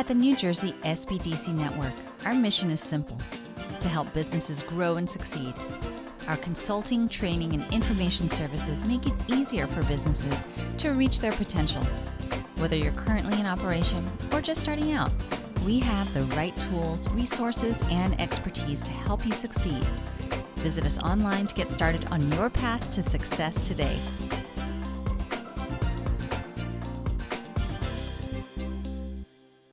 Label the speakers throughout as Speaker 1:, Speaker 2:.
Speaker 1: At the New Jersey SBDC Network, our mission is simple: to help businesses grow and succeed. Our consulting, training, and information services make it easier for businesses to reach their potential. Whether you're currently in operation or just starting out, we have the right tools, resources, and expertise to help you succeed. Visit us online to get started on your path to success today.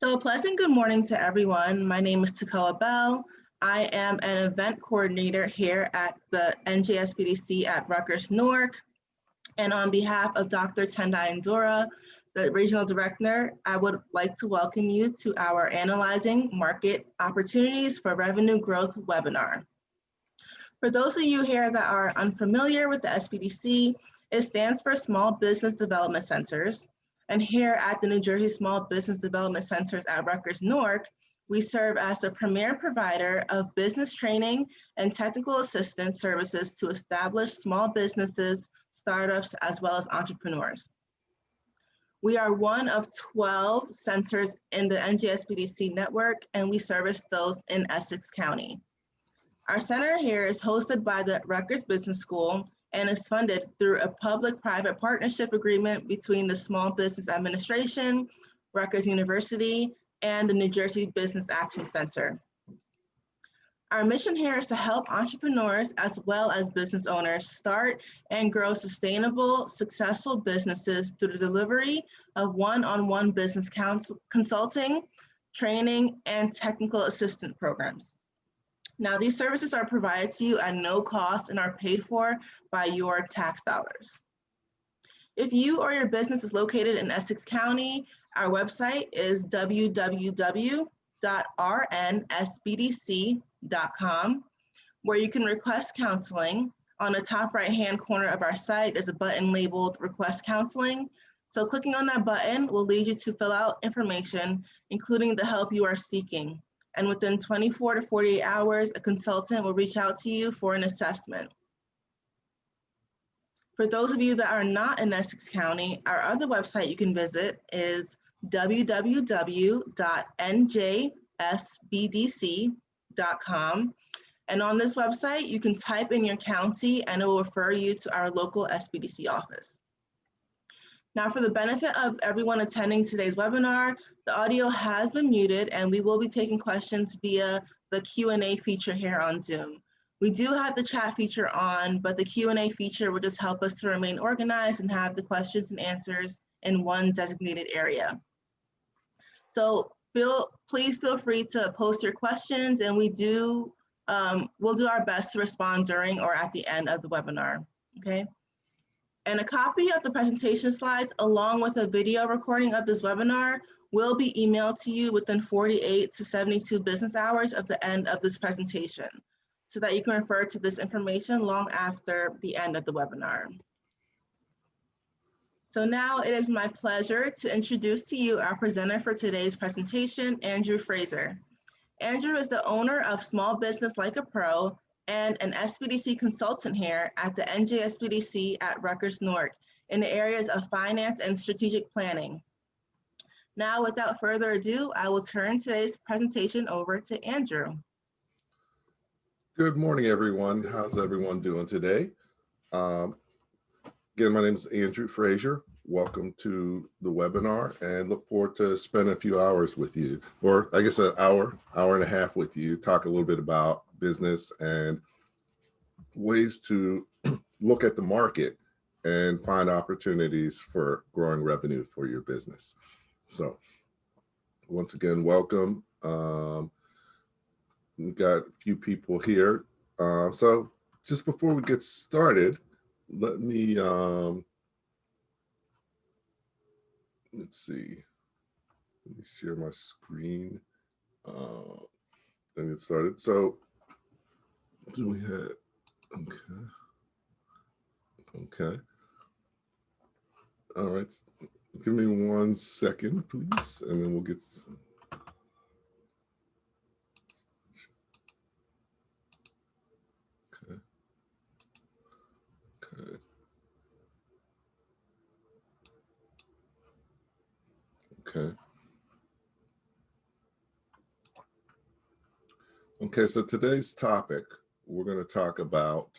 Speaker 2: So a pleasant good morning to everyone. My name is Takoa Bell. I am an event coordinator here at the NJSBDC at Rutgers-Newark. And on behalf of Dr. Tendai Ndora, the regional director, I would like to welcome you to our Analyzing Market Opportunities for Revenue Growth webinar. For those of you here that are unfamiliar with the SBDC, it stands for Small Business Development Centers. And here at the New Jersey Small Business Development Centers at Rutgers-Newark, we serve as the premier provider of business training and technical assistance services to established small businesses, startups, as well as entrepreneurs. We are one of 12 centers in the NJSBDC network, and we service those in Essex County. Our center here is hosted by the Rutgers Business School and is funded through a public-private partnership agreement between the Small Business Administration, Rutgers University, and the New Jersey Business Action Center. Our mission here is to help entrepreneurs as well as business owners start and grow sustainable, successful businesses through the delivery of one-on-one business consulting, training, and technical assistance programs. Now, these services are provided to you at no cost and are paid for by your tax dollars. If you or your business is located in Essex County, our website is www.rnsbdc.com, where you can request counseling. On the top right-hand corner of our site, there's a button labeled Request Counseling. So clicking on that button will lead you to fill out information, including the help you are seeking. And within 24 to 48 hours, a consultant will reach out to you for an assessment. For those of you that are not in Essex County, our other website you can visit is www.njsbdc.com. And on this website, you can type in your county and it will refer you to our local SBDC office. Now, for the benefit of everyone attending today's webinar, the audio has been muted and we will be taking questions via the Q&A feature here on Zoom. We do have the chat feature on, but the Q&A feature will just help us to remain organized and have the questions and answers in one designated area. So please feel free to post your questions, and we'll do our best to respond during or at the end of the webinar, okay? And a copy of the presentation slides along with a video recording of this webinar will be emailed to you within 48 to 72 business hours of the end of this presentation, so that you can refer to this information long after the end of the webinar. So now it is my pleasure to introduce to you our presenter for today's presentation, Andrew Fraser. Andrew is the owner of Small Business Like a Pro and an SBDC consultant here at the NJSBDC at Rutgers-Newark in the areas of finance and strategic planning. Now, without further ado, I will turn today's presentation over to Andrew.
Speaker 3: Good morning, everyone. How's everyone doing today? Again, my name is Andrew Fraser. Welcome to the webinar and look forward to spending a few hours with you, or I guess an hour and a half with you, talk a little bit about business and ways to look at the market and find opportunities for growing revenue for your business. So once again, welcome. We've got a few people here. So just before we get started, let me, let's see, let me share my screen and get started. So do we have, okay. All right, give me 1 second, please, and then we'll get. Okay. Okay, so today's topic, we're going to talk about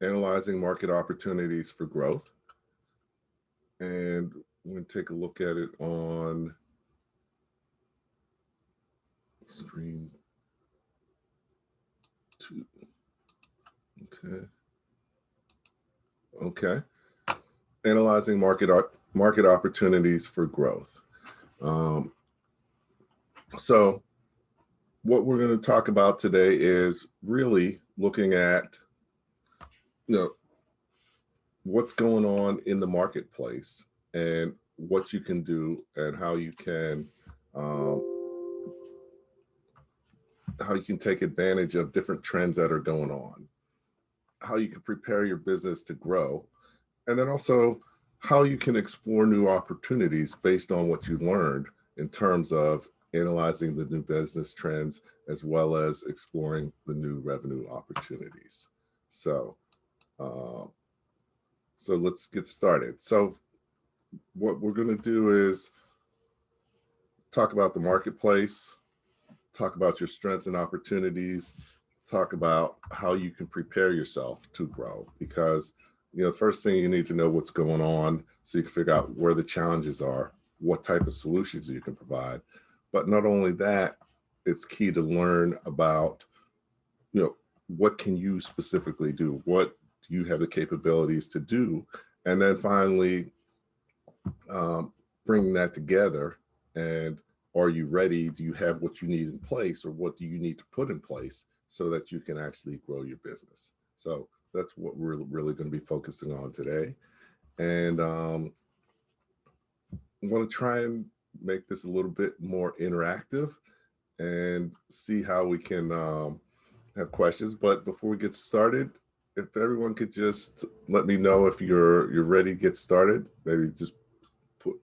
Speaker 3: analyzing market opportunities for growth. And we're going to take a look at it on screen 2. Okay. Analyzing market opportunities for growth. So what we're going to talk about today is really looking at, what's going on in the marketplace and what you can do and how you can take advantage of different trends that are going on, how you can prepare your business to grow, and then also how you can explore new opportunities based on what you learned in terms of analyzing the new business trends, as well as exploring the new revenue opportunities. So let's get started. So what we're going to do is talk about the marketplace, talk about your strengths and opportunities, talk about how you can prepare yourself to grow, because the first thing you need to know what's going on so you can figure out where the challenges are, what type of solutions you can provide. But not only that, it's key to learn about, what can you specifically do? What do you have the capabilities to do? And then finally, bringing that together, and are you ready? Do you have what you need in place, or what do you need to put in place so that you can actually grow your business? So that's what we're really going to be focusing on today. And I want to try and make this a little bit more interactive and see how we can have questions. But before we get started, if everyone could just let me know if you're ready to get started, maybe just put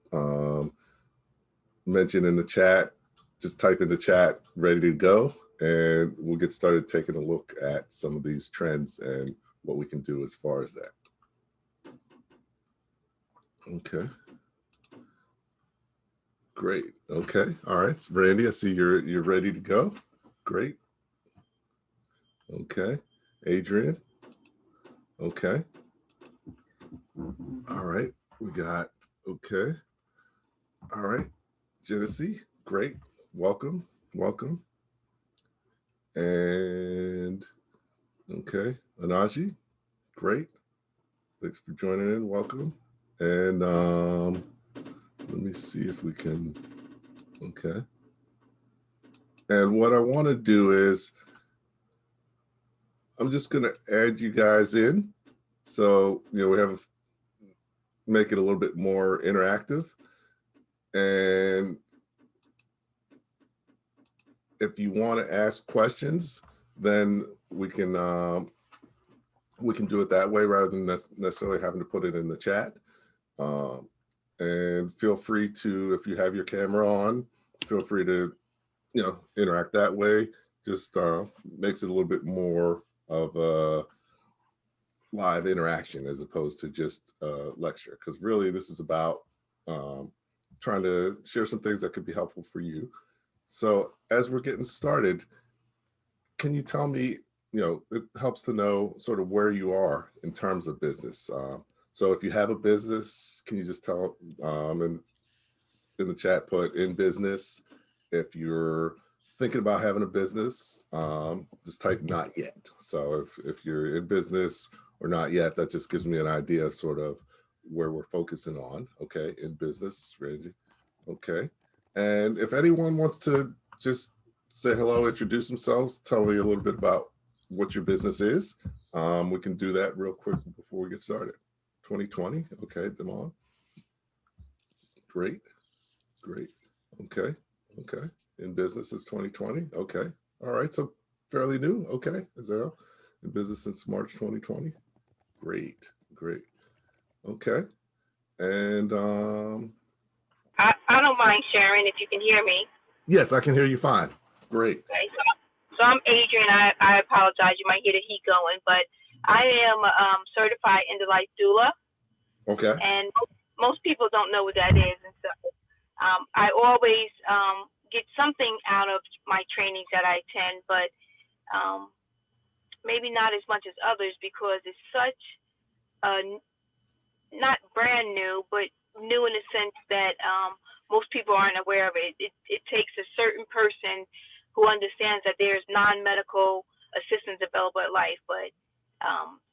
Speaker 3: mention in the chat, just type in the chat, ready to go, and we'll get started taking a look at some of these trends and what we can do as far as that. Okay. Great. Okay. All right. So Randy, I see you're ready to go. Great. Okay. Adrian. Okay. All right. We got, okay. All right. Genesee. Great. Welcome. Welcome. And okay. Anaji. Great. Thanks for joining in. Welcome. And let me see if we can, okay. And what I want to do is, I'm just going to add you guys in. So, we have, make it a little bit more interactive. And if you want to ask questions, then we can do it that way rather than necessarily having to put it in the chat. And feel free to, if you have your camera on, feel free to, interact that way. Just makes it a little bit more of a live interaction as opposed to just a lecture. Because really this is about trying to share some things that could be helpful for you. So as we're getting started, can you tell me, it helps to know sort of where you are in terms of business. So if you have a business, can you just tell in the chat, put in business. If you're thinking about having a business, just type not yet. So if you're in business or not yet, that just gives me an idea of sort of where we're focusing on. Okay, in business, Randy. Okay. And if anyone wants to just say hello, introduce themselves, tell me a little bit about what your business is, we can do that real quick before we get started. 2020. Okay, Damon. Great. Great. Okay. Okay. In business is 2020. Okay. All right. So fairly new. Okay. Azale, in business since March 2020. Great. Great. Okay. And
Speaker 4: I don't mind sharing if you can hear me.
Speaker 3: yes, I can hear you fine. Great.
Speaker 4: Okay, so I'm Adrian. I apologize. You might hear the heat going, but I am certified end-of-life doula.
Speaker 3: Okay.
Speaker 4: And most people don't know what that is. And so I always get something out of my trainings that I attend, but maybe not as much as others because it's such not brand new, but new in the sense that most people aren't aware of it. It takes a certain person who understands that there's non-medical assistance available at life. But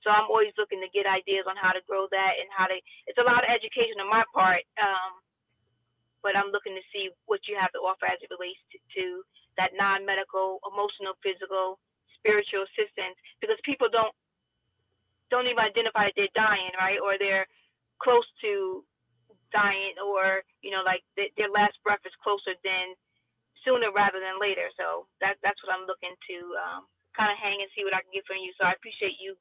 Speaker 4: so I'm always looking to get ideas on how to grow that and how to. It's a lot of education on my part, but I'm looking to see what you have to offer as it relates to that non-medical, emotional, physical, spiritual assistance, because people don't even identify that they're dying, right, or they're close to dying, or like their last breath is closer than sooner rather than later. So that's what I'm looking to kind of hang and see what I can get from you. So I appreciate you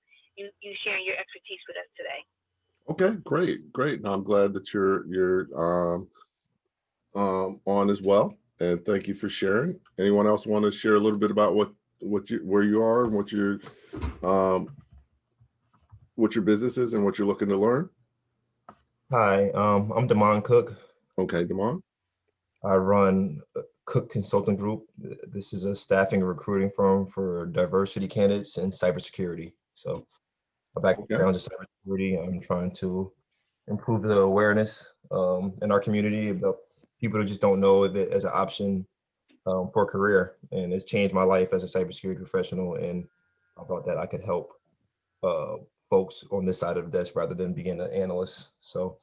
Speaker 4: sharing your expertise with us today.
Speaker 3: Okay, great. No, I'm glad that you're on as well, and thank you for sharing. Anyone else want to share a little bit about where you are and what your business is and what you're looking to learn?
Speaker 5: Hi, I'm Damon Cook.
Speaker 3: Okay, Damon.
Speaker 5: I run Cook Consulting Group. This is a staffing and recruiting firm for diversity candidates in cybersecurity. So my background is cybersecurity. I'm trying to improve the awareness in our community about people who just don't know it as an option for a career. And it's changed my life as a cybersecurity professional. And I thought that I could help folks on this side of the desk rather than being an analyst. So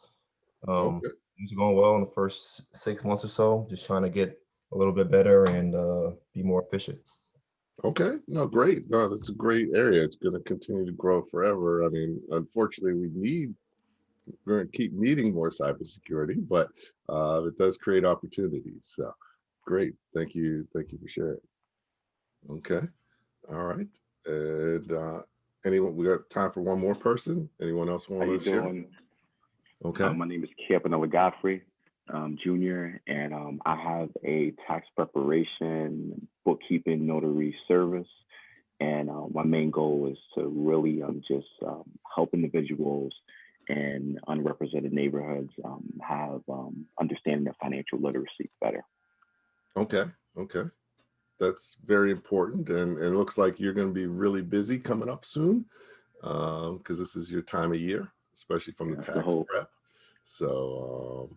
Speaker 5: things are going well in the first 6 months or so, just trying to get a little bit better and be more efficient.
Speaker 3: Okay, no, great. No, that's a great area. It's going to continue to grow forever. I mean, unfortunately, we're going to keep needing more cybersecurity, but it does create opportunities. So great. Thank you for sharing. Okay. All right. And anyone, we got time for one more person. Anyone else want to share?
Speaker 6: Doing?
Speaker 3: Okay.
Speaker 6: My name is Campanella Godfrey, Jr., and I have a tax preparation, bookkeeping, notary service. And my main goal is to really just help individuals in unrepresented neighborhoods have understanding of financial literacy better.
Speaker 3: Okay. That's very important, and it looks like you're going to be really busy coming up soon, because this is your time of year, especially from the tax prep. So,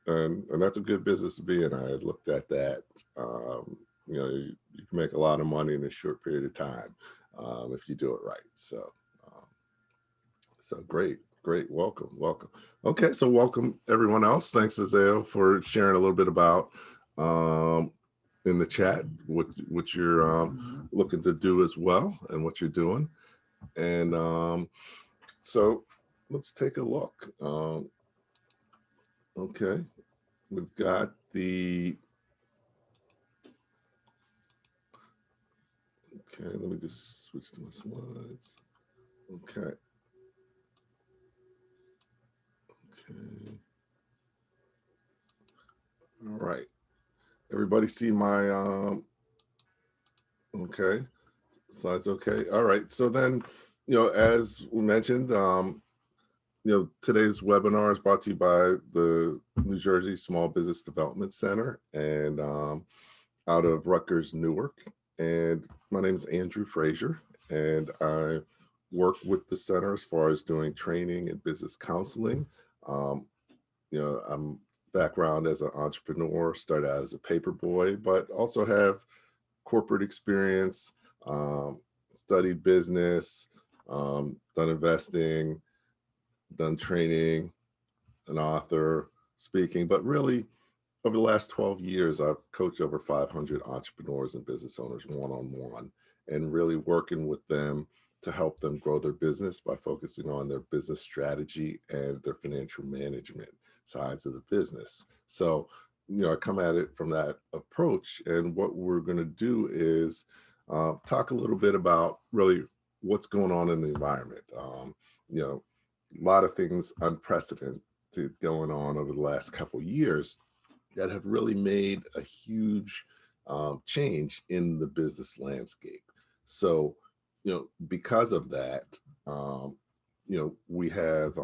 Speaker 3: and that's a good business to be in. I had looked at that. You can make a lot of money in a short period of time if you do it right. So, great. Welcome. Okay, so welcome everyone else. Thanks, Azale, for sharing a little bit about in the chat what you're looking to do as well and what you're doing. And so let's take a look. Okay, we've got okay, let me just switch to my slides. Okay. All right. Everybody see my okay, slides okay. All right, so then, as we mentioned, today's webinar is brought to you by the New Jersey Small Business Development Center and out of Rutgers-Newark. And my name is Andrew Frazier, and I work with the center as far as doing training and business counseling. I'm background as an entrepreneur, started out as a paper boy, but also have corporate experience, studied business, done investing, done training, an author, speaking, but really over the last 12 years, I've coached over 500 entrepreneurs and business owners one-on-one, and really working with them to help them grow their business by focusing on their business strategy and their financial management sides of the business. So, I come at it from that approach, and what we're going to do is talk a little bit about really what's going on in the environment. A lot of things unprecedented going on over the last couple of years that have really made a huge change in the business landscape. So, because of that, we have,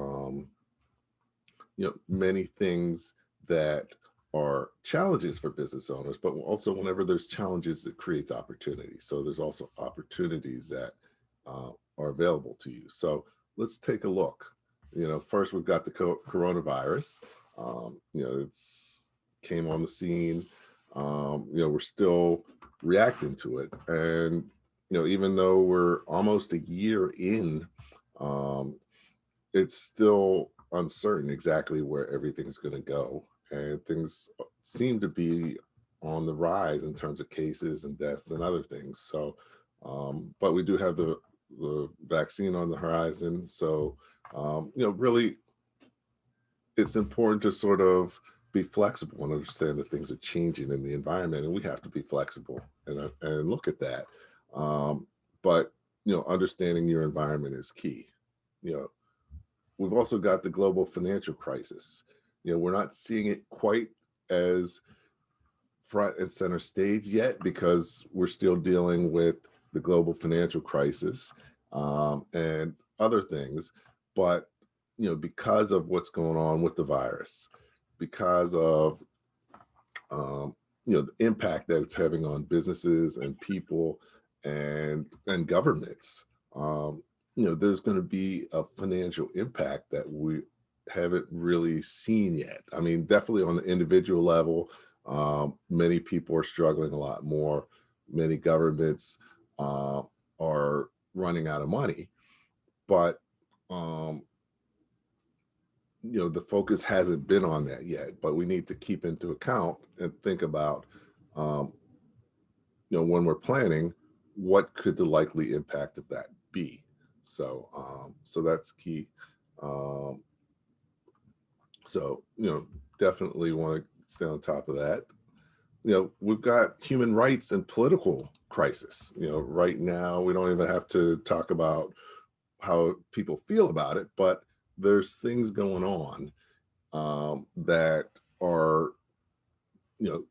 Speaker 3: many things that are challenges for business owners, but also whenever there's challenges, it creates opportunities. So there's also opportunities that are available to you. So let's take a look. First we've got the coronavirus. It's came on the scene. We're still reacting to it. And, even though we're almost a year in, it's still uncertain exactly where everything's going to go. And things seem to be on the rise in terms of cases and deaths and other things. So, but we do have the vaccine on the horizon. So, really, it's important to sort of be flexible and understand that things are changing in the environment, and we have to be flexible and look at that. But understanding your environment is key. We've also got the global financial crisis. We're not seeing it quite as front and center stage yet because we're still dealing with the global financial crisis and other things. But because of what's going on with the virus, because of the impact that it's having on businesses and people and governments, there's going to be a financial impact that we haven't really seen yet. I mean, definitely on the individual level, many people are struggling a lot more. Many governments are running out of money, but the focus hasn't been on that yet. But we need to keep into account and think about, when we're planning, what could the likely impact of that be? So, so that's key. So, definitely want to stay on top of that. We've got human rights and political crisis. Right now, we don't even have to talk about how people feel about it, but there's things going on that are,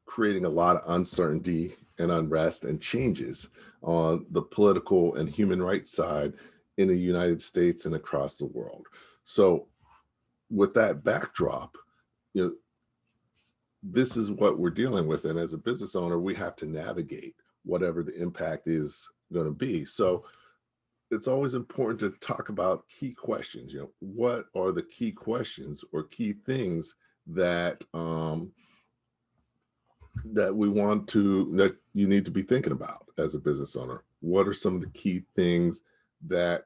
Speaker 3: creating a lot of uncertainty and unrest and changes on the political and human rights side in the United States and across the world. So with that backdrop, this is what we're dealing with. And as a business owner, we have to navigate whatever the impact is going to be. So it's always important to talk about key questions. What are the key questions or key things that that you need to be thinking about as a business owner? What are some of the key things that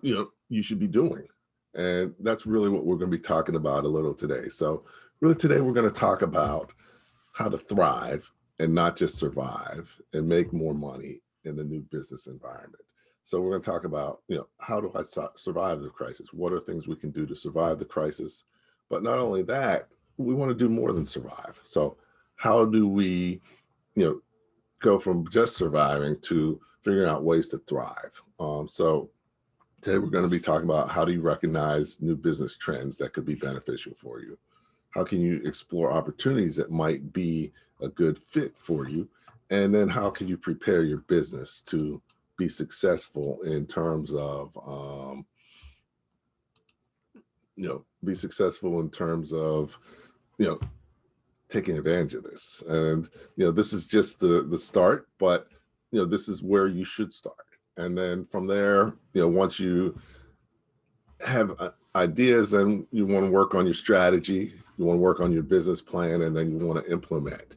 Speaker 3: you should be doing? And that's really what we're going to be talking about a little today. So really today we're going to talk about how to thrive and not just survive and make more money in the new business environment. So we're going to talk about, how do I survive the crisis? What are things we can do to survive the crisis? But not only that, we want to do more than survive. So how do we, go from just surviving to figuring out ways to thrive? So today we're going to be talking about how do you recognize new business trends that could be beneficial for you? How can you explore opportunities that might be a good fit for you? And then how can you prepare your business to be successful in terms of, taking advantage of this. And, this is just the start, but, this is where you should start. And then from there, once you have ideas and you want to work on your strategy, you want to work on your business plan, and then you want to implement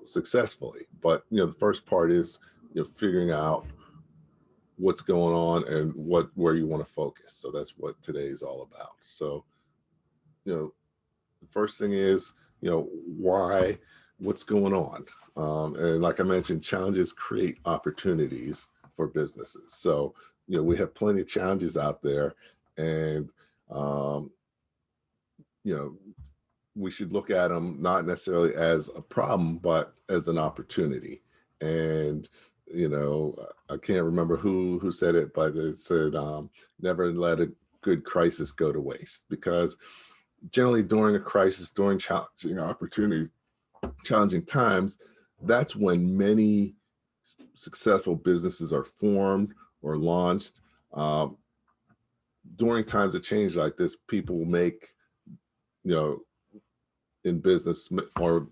Speaker 3: successfully. But, the first part is, figuring out what's going on and where you want to focus. So that's what today is all about. So, the first thing is, what's going on? And like I mentioned, challenges create opportunities for businesses. So, we have plenty of challenges out there, and, we should look at them not necessarily as a problem, but as an opportunity. And, I can't remember who said it, but it said, never let a good crisis go to waste, because generally during a crisis, during challenging opportunities, challenging times, that's when many successful businesses are formed or launched. During times of change like this, people make you know, in business or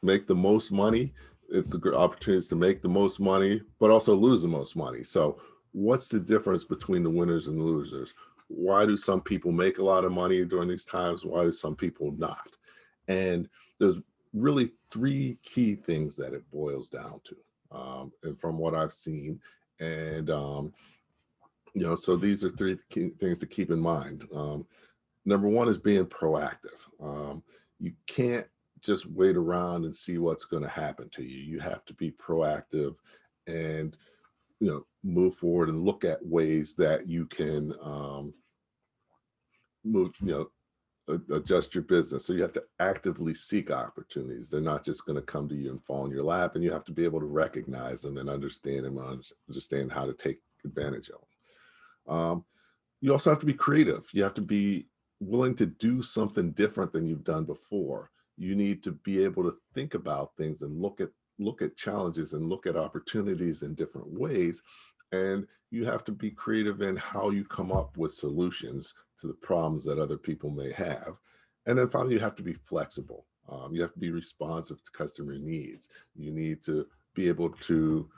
Speaker 3: make the most money. It's the good opportunities to make the most money, but also lose the most money. So what's the difference between the winners and losers? Why do some people make a lot of money during these times? Why do some people not? And there's really three key things that it boils down to, and from what I've seen. And, you know, so these are three key things to keep in mind. Number one is being proactive. You can't just wait around and see what's going to happen to you. You have to be proactive and, you know, move forward and look at ways that you can move, you know, adjust your business. So you have to actively seek opportunities. They're not just going to come to you and fall in your lap, and you have to be able to recognize them and understand them, understand how to take advantage of them. You also have to be creative. You have to be willing to do something different than you've done before. You need to be able to think about things and look at challenges and look at opportunities in different ways. And you have to be creative in how you come up with solutions to the problems that other people may have. And then finally, you have to be flexible. You have to be responsive to customer needs. You need to be able to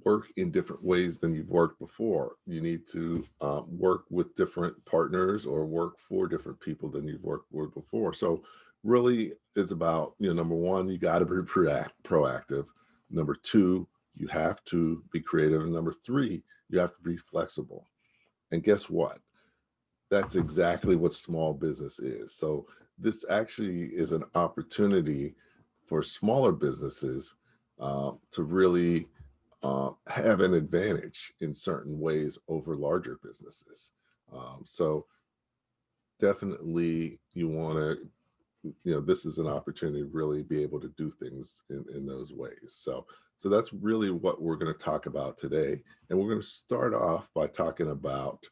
Speaker 3: work in different ways than you've worked before. You need to work with different partners or work for different people than you've worked with before. So really it's about, you know, number one, you got to be proactive. Number two, you have to be creative. And number three, you have to be flexible. And guess what? That's exactly what small business is. So this actually is an opportunity for smaller businesses to really have an advantage in certain ways over larger businesses. So definitely you want to, you know, this is an opportunity to really be able to do things in those ways. So that's really what we're going to talk about today. And we're going to start off by talking about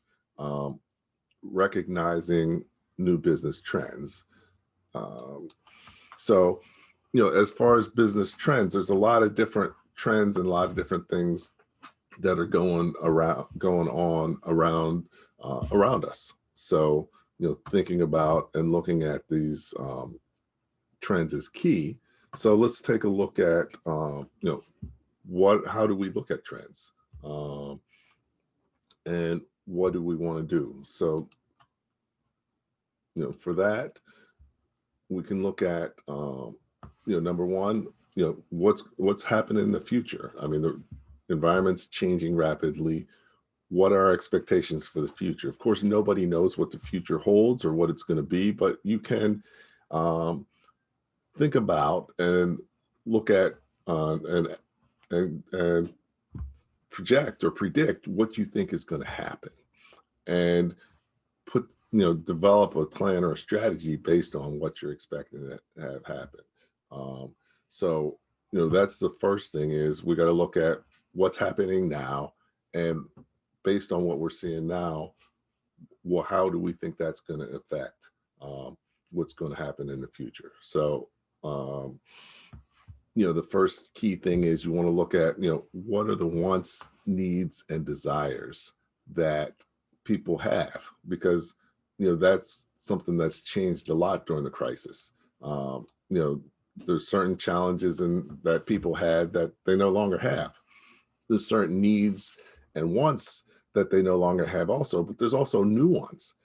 Speaker 3: recognizing new business trends. So, you know, as far as business trends, there's a lot of different trends and a lot of different things that are going on around us. So, you know, thinking about and looking at these trends is key. So let's take a look at, you know, how do we look at trends? And what do we want to do? So, you know, for that, we can look at, you know, number one, you know, what's happening in the future. I mean, the environment's changing rapidly. What are our expectations for the future? Of course, nobody knows what the future holds or what it's going to be, but you can think about and look at and project or predict what you think is going to happen, and put, you know, develop a plan or a strategy based on what you're expecting to have happen. So, you know, that's the first thing, is we got to look at what's happening now, and based on what we're seeing now, well, how do we think that's going to affect what's going to happen in the future? So, you know, the first key thing is you want to look at, you know, what are the wants, needs, and desires that people have, because, you know, that's something that's changed a lot during the crisis. You know, there's certain challenges that people had that they no longer have. There's certain needs and wants that they no longer have also, but there's also new ones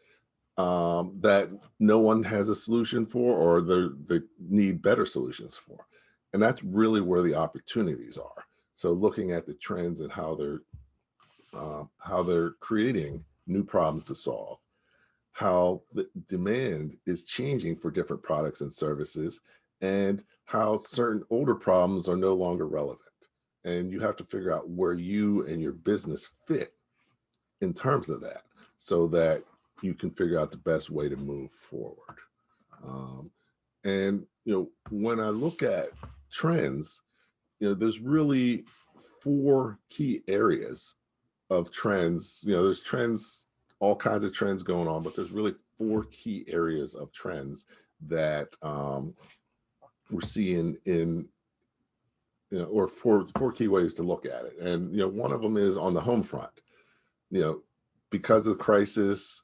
Speaker 3: that no one has a solution for, or they need better solutions for. And that's really where the opportunities are. So looking at the trends and how they're creating new problems to solve, how the demand is changing for different products and services, and how certain older problems are no longer relevant. And you have to figure out where you and your business fit in terms of that, so that you can figure out the best way to move forward. And, you know, when I look at trends, you know, there's really 4 key areas of trends. You know, there's trends, all kinds of trends going on, but there's really 4 key areas of trends that we're seeing in, you know, or four key ways to look at it. And, you know, one of them is on the home front. You know, because of the crisis,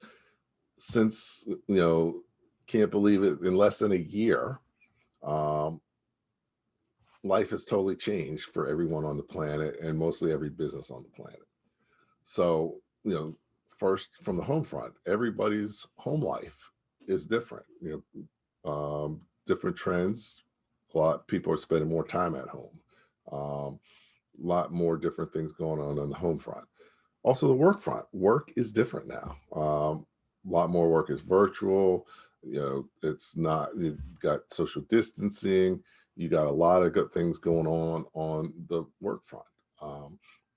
Speaker 3: since, can't believe it, in less than a year, um, life has totally changed for everyone on the planet and mostly every business on the planet. So, first from the home front, everybody's home life is different, different trends. A lot people are spending more time at home. A lot more different things going on the home front. Also, the work front, work is different now. A lot more work is virtual. It's not, you've got social distancing. You got a lot of good things going on the work front,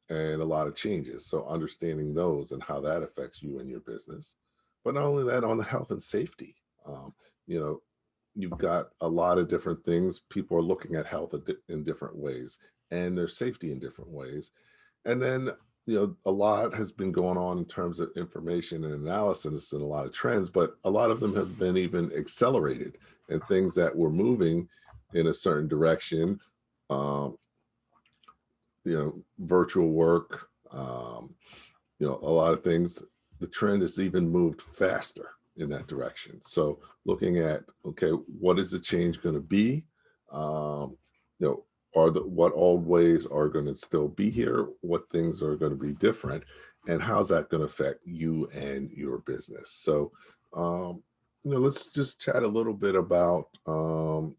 Speaker 3: and a lot of changes. So understanding those and how that affects you and your business. But not only that, on the health and safety, you know, you've got a lot of different things. People are looking at health in different ways and their safety in different ways. And then, a lot has been going on in terms of information and analysis and a lot of trends, but a lot of them have been even accelerated, and things that were moving in a certain direction, um, virtual work, a lot of things, the trend has even moved faster in that direction. So looking at, okay, what is the change going to be? Um, you know, what old ways are going to still be here? What things are going to be different? And how's that going to affect you and your business? So, let's just chat a little bit about, you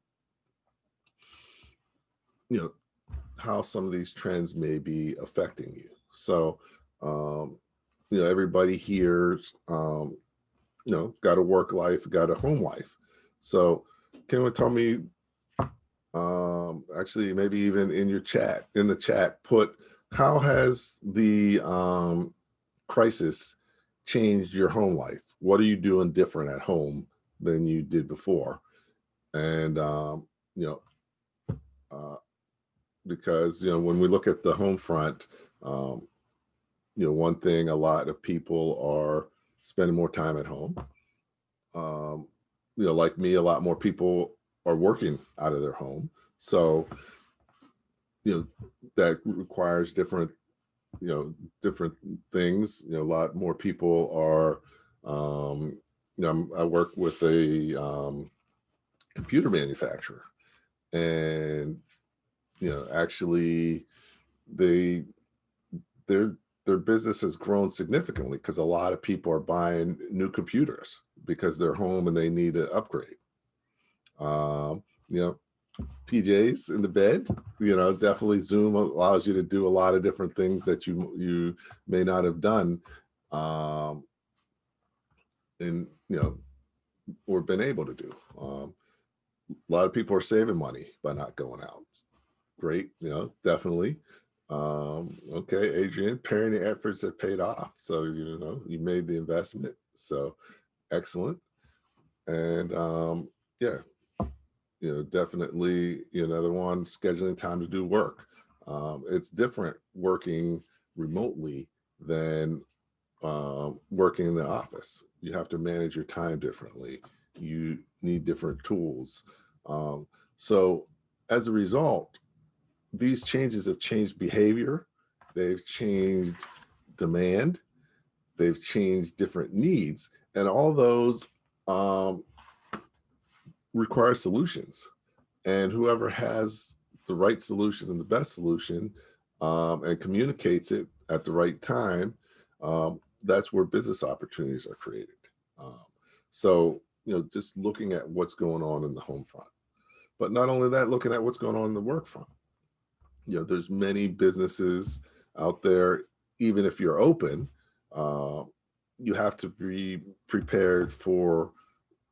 Speaker 3: know, how some of these trends may be affecting you. So, um, everybody here's, got a work life, got a home life. So can you tell me, actually, maybe even in the chat, put, how has the crisis changed your home life? What are you doing different at home than you did before? And, uh, because, when we look at the home front, um, one thing, a lot of people are spending more time at home. Like me, a lot more people are working out of their home. So, that requires different, different things. A lot more people are, I work with a computer manufacturer, and, actually they, their their business has grown significantly because a lot of people are buying new computers because they're home and they need to upgrade. Um, you know, PJs in the bed, definitely Zoom allows you to do a lot of different things that you may not have done, um, and, or been able to do. A lot of people are saving money by not going out. Great, definitely. Okay, Adrian, parenting efforts have paid off. So, you made the investment. So excellent. And yeah, definitely another one, scheduling time to do work. It's different working remotely than working in the office. You have to manage your time differently. You need different tools. So as a result, these changes have changed behavior. They've changed demand. They've changed different needs. And all those require solutions. And whoever has the right solution and the best solution, and communicates it at the right time, that's where business opportunities are created. Um, so, just looking at what's going on in the home front. But not only that, looking at what's going on in the work front. There's many businesses out there. Even if you're open, you have to be prepared for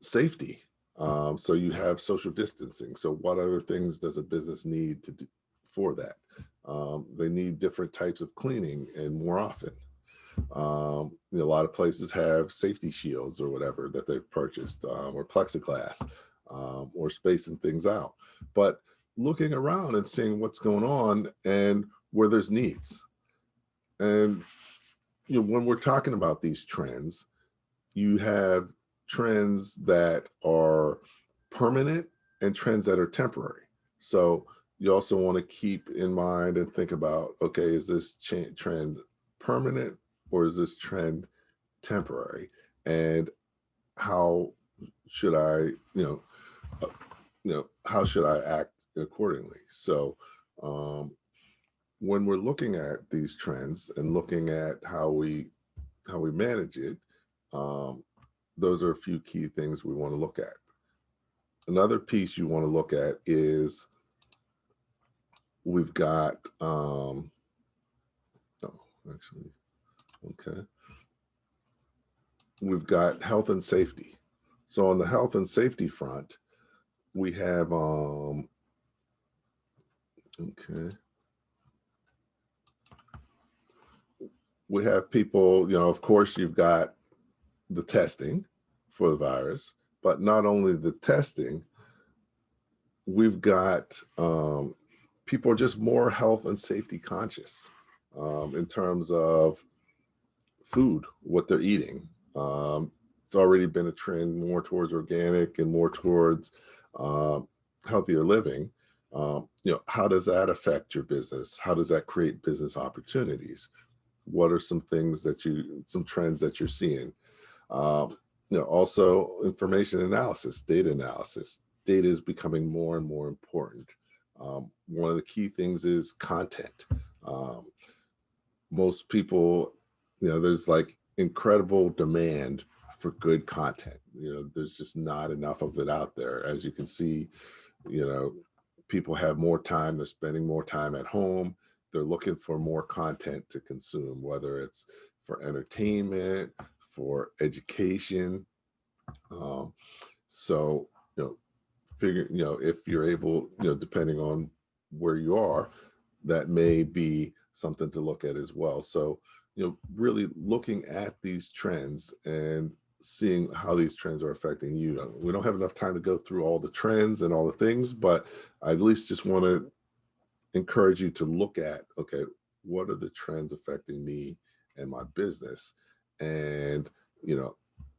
Speaker 3: safety. So you have social distancing. So what other things does a business need to do for that? They need different types of cleaning and more often. A lot of places have safety shields or whatever that they've purchased, or plexiglass, or spacing things out. But looking around and seeing what's going on and where there's needs. And when we're talking about these trends, you have trends that are permanent and trends that are temporary. So you also want to keep in mind and think about, okay, is this trend permanent or is this trend temporary? And how should I, how should I act accordingly? So when we're looking at these trends and looking at how we manage it, those are a few key things we want to look at. Another piece you want to look at is we've got, we've got health and safety. So on the health and safety front, we have, we have people, of course, you've got the testing for the virus, but not only the testing, we've got people are just more health and safety conscious in terms of food, what they're eating. It's already been a trend more towards organic and more towards healthier living. How does that affect your business? How does that create business opportunities? What are some things some trends that you're seeing? Also information analysis, data analysis. Data is becoming more and more important. One of the key things is content. Most people, there's like incredible demand for good content. There's just not enough of it out there. As you can see, people have more time, they're spending more time at home, they're looking for more content to consume, whether it's for entertainment, for education. So, figure, if you're able, depending on where you are, that may be something to look at as well. So, really looking at these trends and seeing how these trends are affecting you. We don't have enough time to go through all the trends and all the things, but I at least just want to encourage you to look at, okay, what are the trends affecting me and my business? And,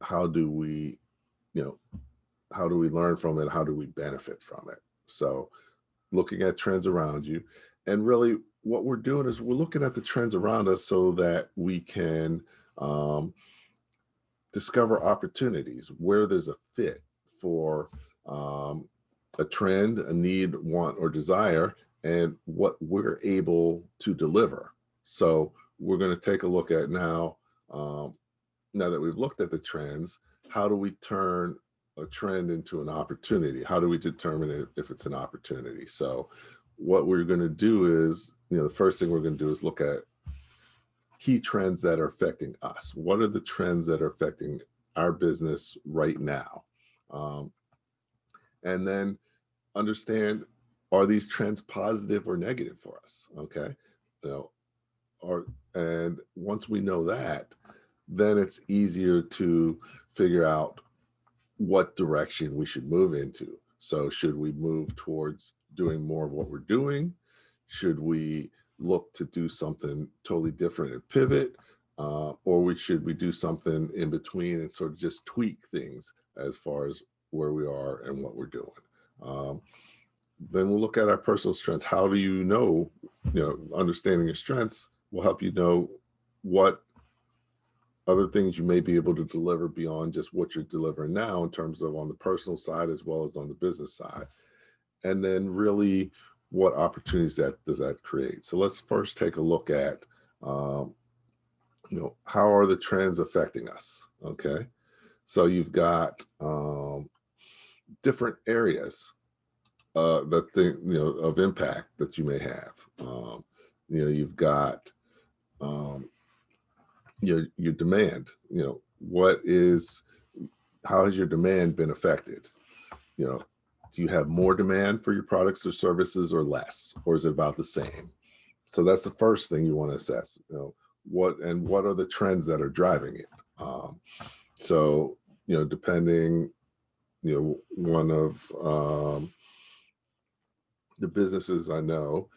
Speaker 3: how do we learn from it? How do we benefit from it? So looking at trends around you, and really what we're doing is we're looking at the trends around us so that we can discover opportunities where there's a fit for a trend, a need, want, or desire, and what we're able to deliver. So we're going to take a look at now that we've looked at the trends, how do we turn a trend into an opportunity? How do we determine if it's an opportunity? So what we're going to do is, the first thing we're going to do is look at key trends that are affecting us. What are the trends that are affecting our business right now? And then understand, are these trends positive or negative for us? Okay. And once we know that, then it's easier to figure out what direction we should move into. So should we move towards doing more of what we're doing? Should we look to do something totally different and pivot? Or should we do something in between and sort of just tweak things as far as where we are and what we're doing? Then we'll look at our personal strengths. How do you know, understanding your strengths will help you know what other things you may be able to deliver beyond just what you're delivering now in terms of on the personal side as well as on the business side. And then really what opportunities does that create? So let's first take a look at, how are the trends affecting us? Okay. So you've got different areas of impact that you may have. You've got your demand. How has your demand been affected? Do you have more demand for your products or services or less, or is it about the same? So that's the first thing you want to assess. What are the trends that are driving it? So depending, one of the businesses I know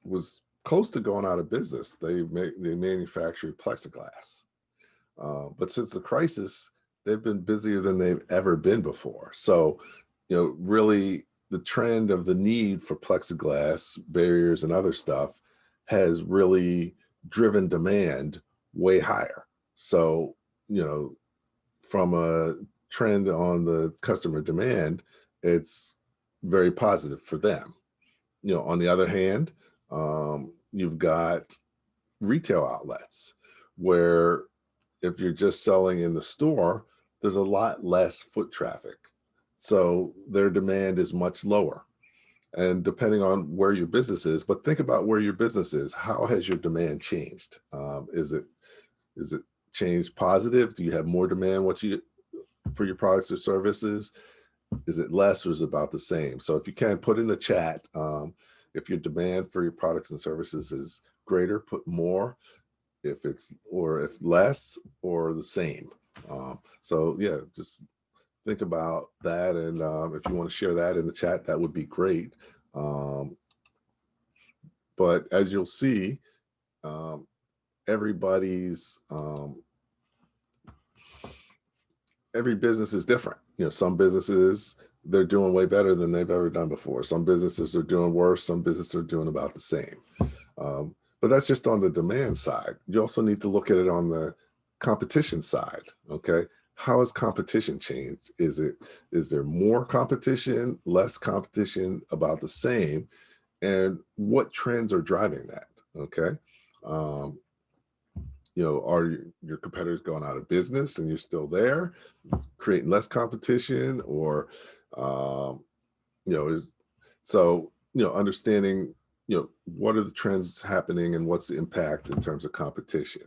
Speaker 3: was close to going out of business. They manufactured plexiglass, but since the crisis, they've been busier than they've ever been before. So, really the trend of the need for plexiglass barriers and other stuff has really driven demand way higher. So, from a trend on the customer demand, it's very positive for them. On the other hand, you've got retail outlets where if you're just selling in the store, there's a lot less foot traffic. So their demand is much lower. And depending on where your business is, but think about where your business is. How has your demand changed? Is it changed positive? Do you have more demand for your products or services? Is it less or is it about the same? So if you can, put in the chat, if your demand for your products and services is greater, put more. If less or the same. So yeah, just think about that. And if you want to share that in the chat, that would be great. But as you'll see, every business is different. Some businesses, they're doing way better than they've ever done before. Some businesses are doing worse. Some businesses are doing about the same. But that's just on the demand side. You also need to look at it on the competition side. Okay. How has competition changed? Is there more competition, less competition, about the same? And what trends are driving that? Okay. Are your competitors going out of business and you're still there, creating less competition, or understanding what are the trends happening and what's the impact in terms of competition.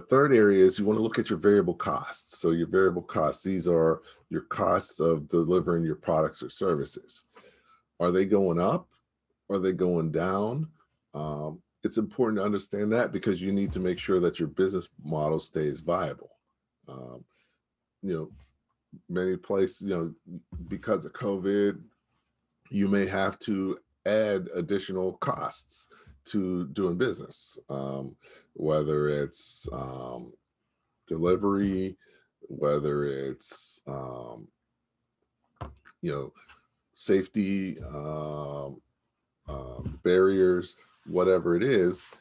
Speaker 3: Third area is you want to look at your variable costs. So your variable costs, these are your costs of delivering your products or services. Are they going up? Are they going down? It's important to understand that because you need to make sure that your business model stays viable. Many places, because of COVID, you may have to add additional costs to doing business, whether it's delivery, whether it's safety barriers, whatever it is.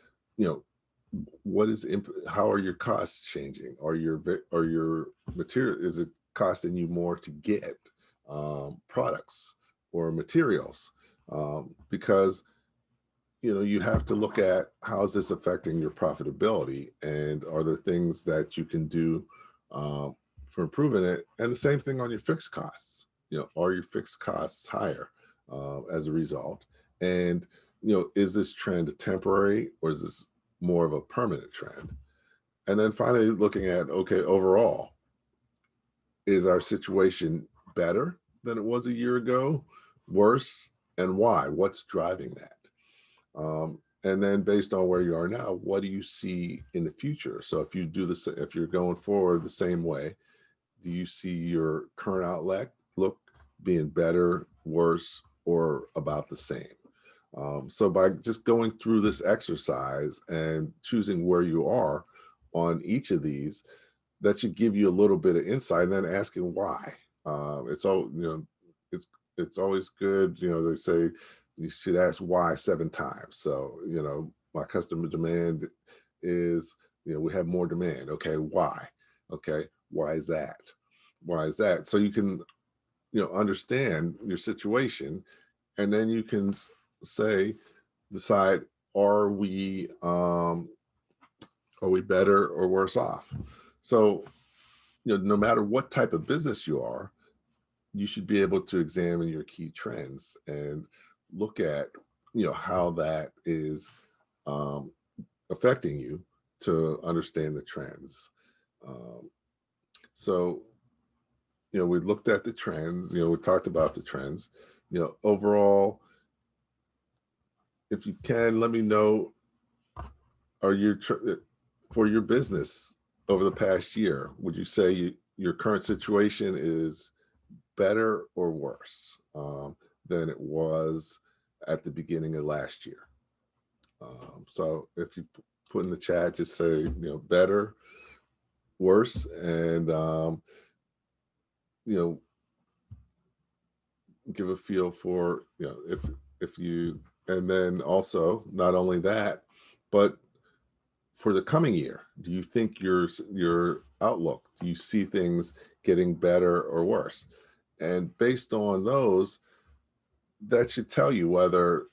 Speaker 3: How are your costs changing? Are your material, is it costing you more to get products or materials? Because you have to look at how is this affecting your profitability, and are there things that you can do for improving it? And the same thing on your fixed costs. Are your fixed costs higher as a result? And is this trend temporary or is this more of a permanent trend? And then finally looking at, okay, overall, is our situation better than it was a year ago, worse, and why? What's driving that? And then based on where you are now, what do you see in the future? So if you're going forward the same way, do you see your current outlook being better, worse, or about the same? So by just going through this exercise and choosing where you are on each of these, that should give you a little bit of insight, and then asking why. It's always good. They say you should ask why 7 times. So, my customer demand is, we have more demand. Okay, why? Okay, why is that? Why is that? So you can, understand your situation, and then you can decide, are we better or worse off? So, no matter what type of business you are, you should be able to examine your key trends and look at, how that is affecting you to understand the trends. So, we looked at the trends, we talked about the trends, overall, if you can, let me know, for your business over the past year, would you say your current situation is better or worse than it was at the beginning of last year? So if you put in the chat, just say, better, worse, and, give a feel for, if you, and then also not only that, but for the coming year, do you think your outlook? Do you see things getting better or worse? And based on those, that should tell you whether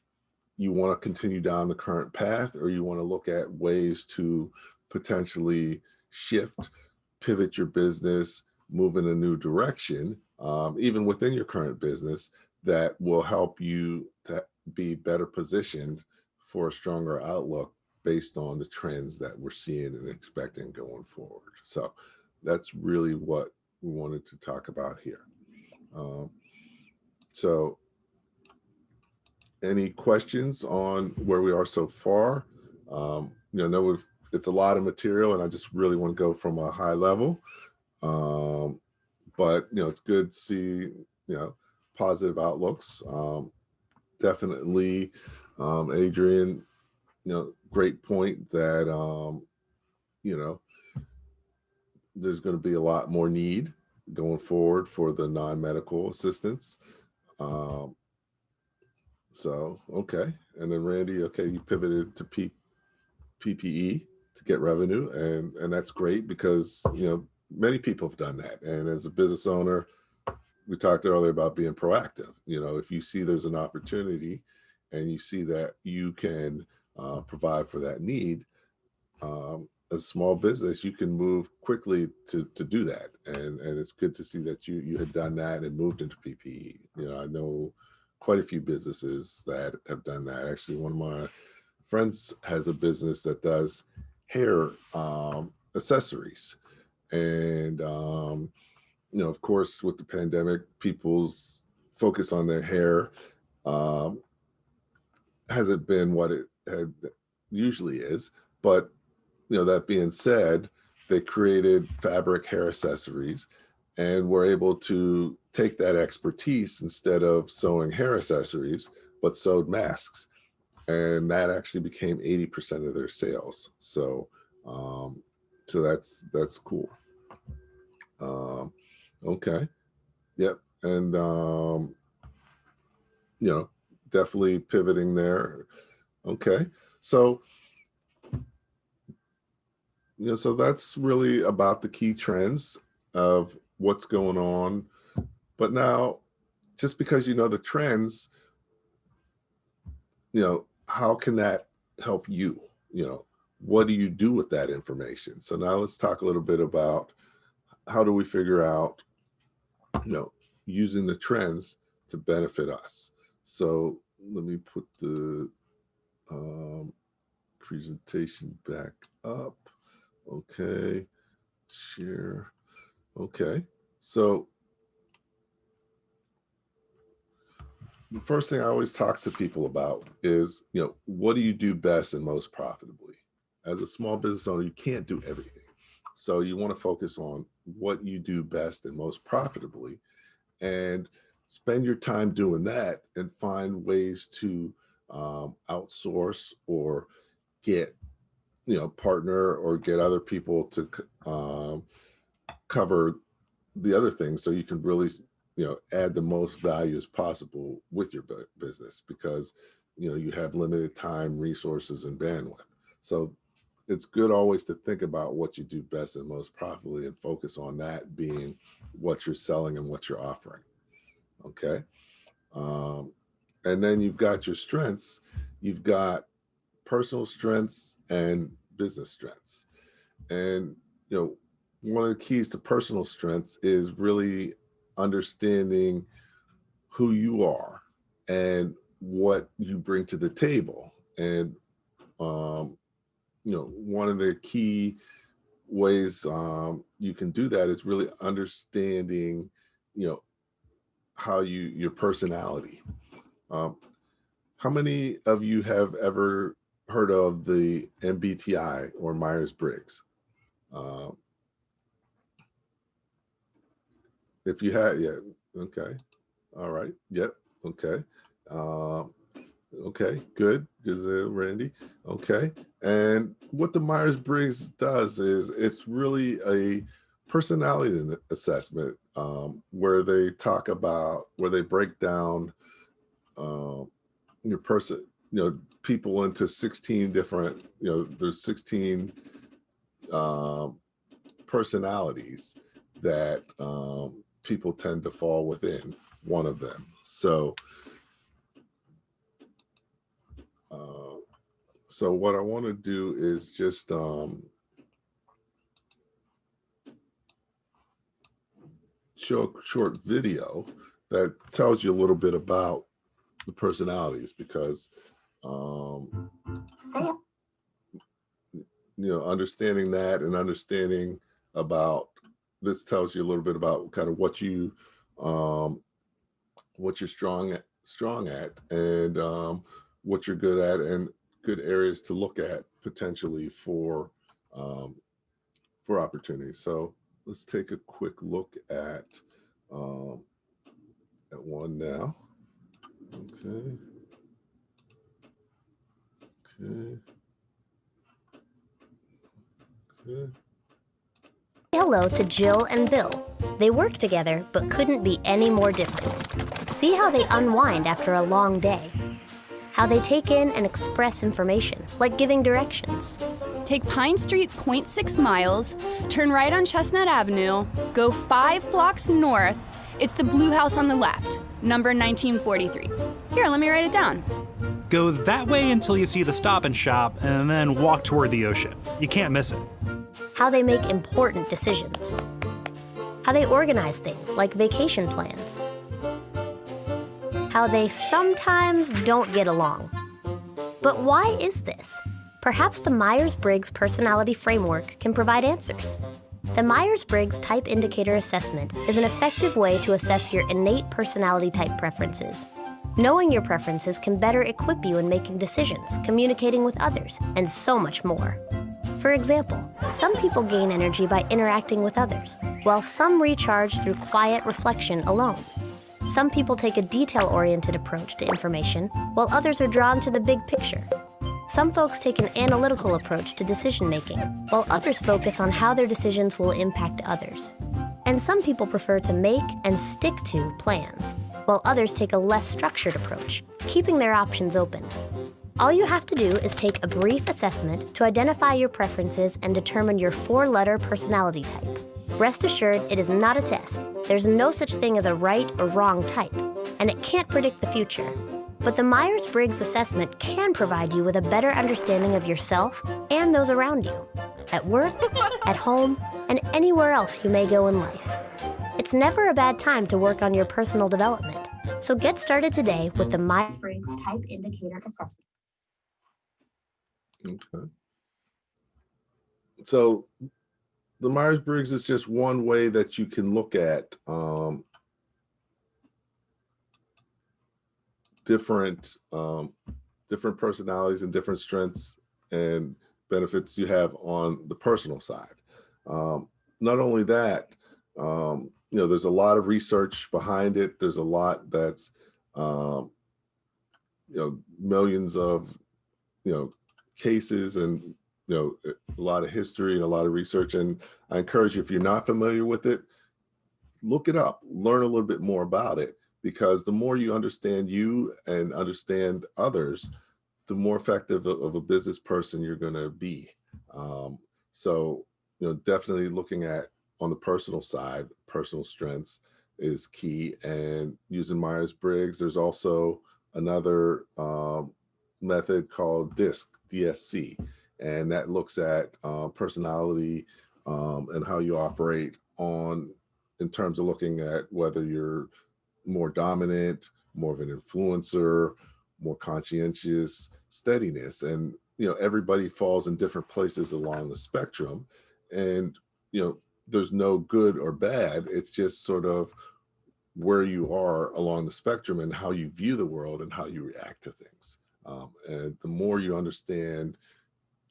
Speaker 3: you want to continue down the current path or you want to look at ways to potentially shift, pivot your business, move in a new direction, even within your current business, that will help you to be better positioned for a stronger outlook based on the trends that we're seeing and expecting going forward. So that's really what we wanted to talk about here. So any questions on where we are so far? I know it's a lot of material and I just really want to go from a high level. But it's good to see, positive outlooks. Definitely, Adrian, great point that, there's going to be a lot more need going forward for the non-medical assistance. So, okay. And then Randy, okay, you pivoted to PPE to get revenue. And that's great because, many people have done that. And as a business owner, we talked earlier about being proactive. If you see there's an opportunity and you see that you can provide for that need, as a small business, you can move quickly to do that. And it's good to see that you had done that and moved into PPE. I know quite a few businesses that have done that. Actually, one of my friends has a business that does hair accessories. And, of course, with the pandemic, people's focus on their hair hasn't been what it usually is. But, that being said, they created fabric hair accessories and were able to take that expertise instead of sewing hair accessories, but sewed masks. And that actually became 80% of their sales. So, so that's cool. Okay. Yep. And, definitely pivoting there. Okay. So, so that's really about the key trends of what's going on. But now, just because you know the trends, how can that help you? What do you do with that information? So now let's talk a little bit about how do we figure out, using the trends to benefit us. So let me put the presentation back up. Okay, share. Okay, so the first thing I always talk to people about is, what do you do best and most profitably? As a small business owner, you can't do everything. So you want to focus on what you do best and most profitably and spend your time doing that and find ways to outsource or get, partner or get other people to cover the other things so you can really, add the most value as possible with your business because, you have limited time, resources, and bandwidth. So it's good always to think about what you do best and most profitably and focus on that being what you're selling and what you're offering. Okay. And then you've got your strengths. You've got personal strengths and business strengths. And, one of the keys to personal strengths is really understanding who you are and what you bring to the table. And, one of the key ways you can do that is really understanding, how your personality. How many of you have ever heard of the MBTI or Myers-Briggs? If you had, yeah, okay, all right, yep, okay, okay, good, Randy, okay. And what the Myers-Briggs does is it's really a personality assessment where they talk about, where they break down your person, people into 16 different, there's 16 personalities that people tend to fall within one of them. So, so what I want to do is just show a short video that tells you a little bit about the personalities, because understanding that and understanding about this tells you a little bit about kind of what you're strong at and what you're good at, and good areas to look at potentially for opportunities. So let's take a quick look at one now. Okay.
Speaker 7: Hello to Jill and Bill. They work together but couldn't be any more different. See how they unwind after a long day. How they take in and express information, like giving directions.
Speaker 8: Take Pine Street 0.6 miles, turn right on Chestnut Avenue, go 5 blocks north. It's the blue house on the left, number 1943. Here, let me write it down.
Speaker 9: Go that way until you see the Stop and Shop, and then walk toward the ocean. You can't miss it.
Speaker 7: How they make important decisions. How they organize things like vacation plans. How they sometimes don't get along. But why is this? Perhaps the Myers-Briggs Personality Framework can provide answers. The Myers-Briggs Type Indicator Assessment is an effective way to assess your innate personality type preferences. Knowing your preferences can better equip you in making decisions, communicating with others, and so much more. For example, some people gain energy by interacting with others, while some recharge through quiet reflection alone. Some people take a detail-oriented approach to information, while others are drawn to the big picture. Some folks take an analytical approach to decision-making, while others focus on how their decisions will impact others. And some people prefer to make and stick to plans, while others take a less structured approach, keeping their options open. All you have to do is take a brief assessment to identify your preferences and determine your 4-letter personality type. Rest assured, it is not a test. There's no such thing as a right or wrong type, and it can't predict the future. But the Myers-Briggs assessment can provide you with a better understanding of yourself and those around you, at work, at home, and anywhere else you may go in life. It's never a bad time to work on your personal development, so get started today with the Myers-Briggs Type Indicator Assessment.
Speaker 3: Okay. So the Myers-Briggs is just one way that you can look at different personalities and different strengths and benefits you have on the personal side. Not only that, there's a lot of research behind it. There's a lot that's, millions of, cases and, a lot of history and a lot of research. And I encourage you, if you're not familiar with it, look it up, learn a little bit more about it, because the more you understand you and understand others, the more effective of a business person you're going to be. So, definitely looking at on the personal side, personal strengths is key, and using Myers-Briggs. There's also another method called DSC, and that looks at personality and how you operate in terms of looking at whether you're more dominant, more of an influencer, more conscientious, steadiness. And, everybody falls in different places along the spectrum, and, there's no good or bad. It's just sort of where you are along the spectrum and how you view the world and how you react to things. And the more you understand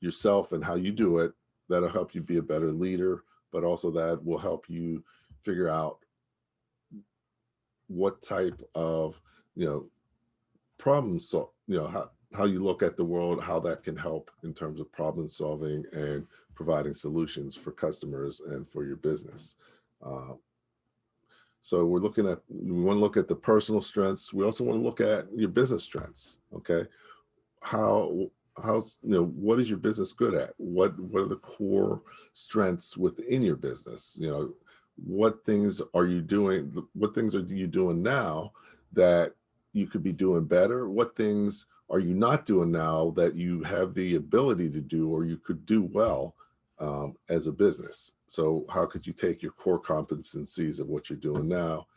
Speaker 3: yourself and how you do it, that'll help you be a better leader, but also that will help you figure out what type of, problem solve, how you look at the world, how that can help in terms of problem solving and providing solutions for customers and for your business. So we want to look at the personal strengths. We also want to look at your business strengths. Okay. How what is your business good at? What are the core strengths within your business? What things are you doing? What things are you doing now that you could be doing better? What things are you not doing now that you have the ability to do or you could do well as a business? So how could you take your core competencies of what you're doing now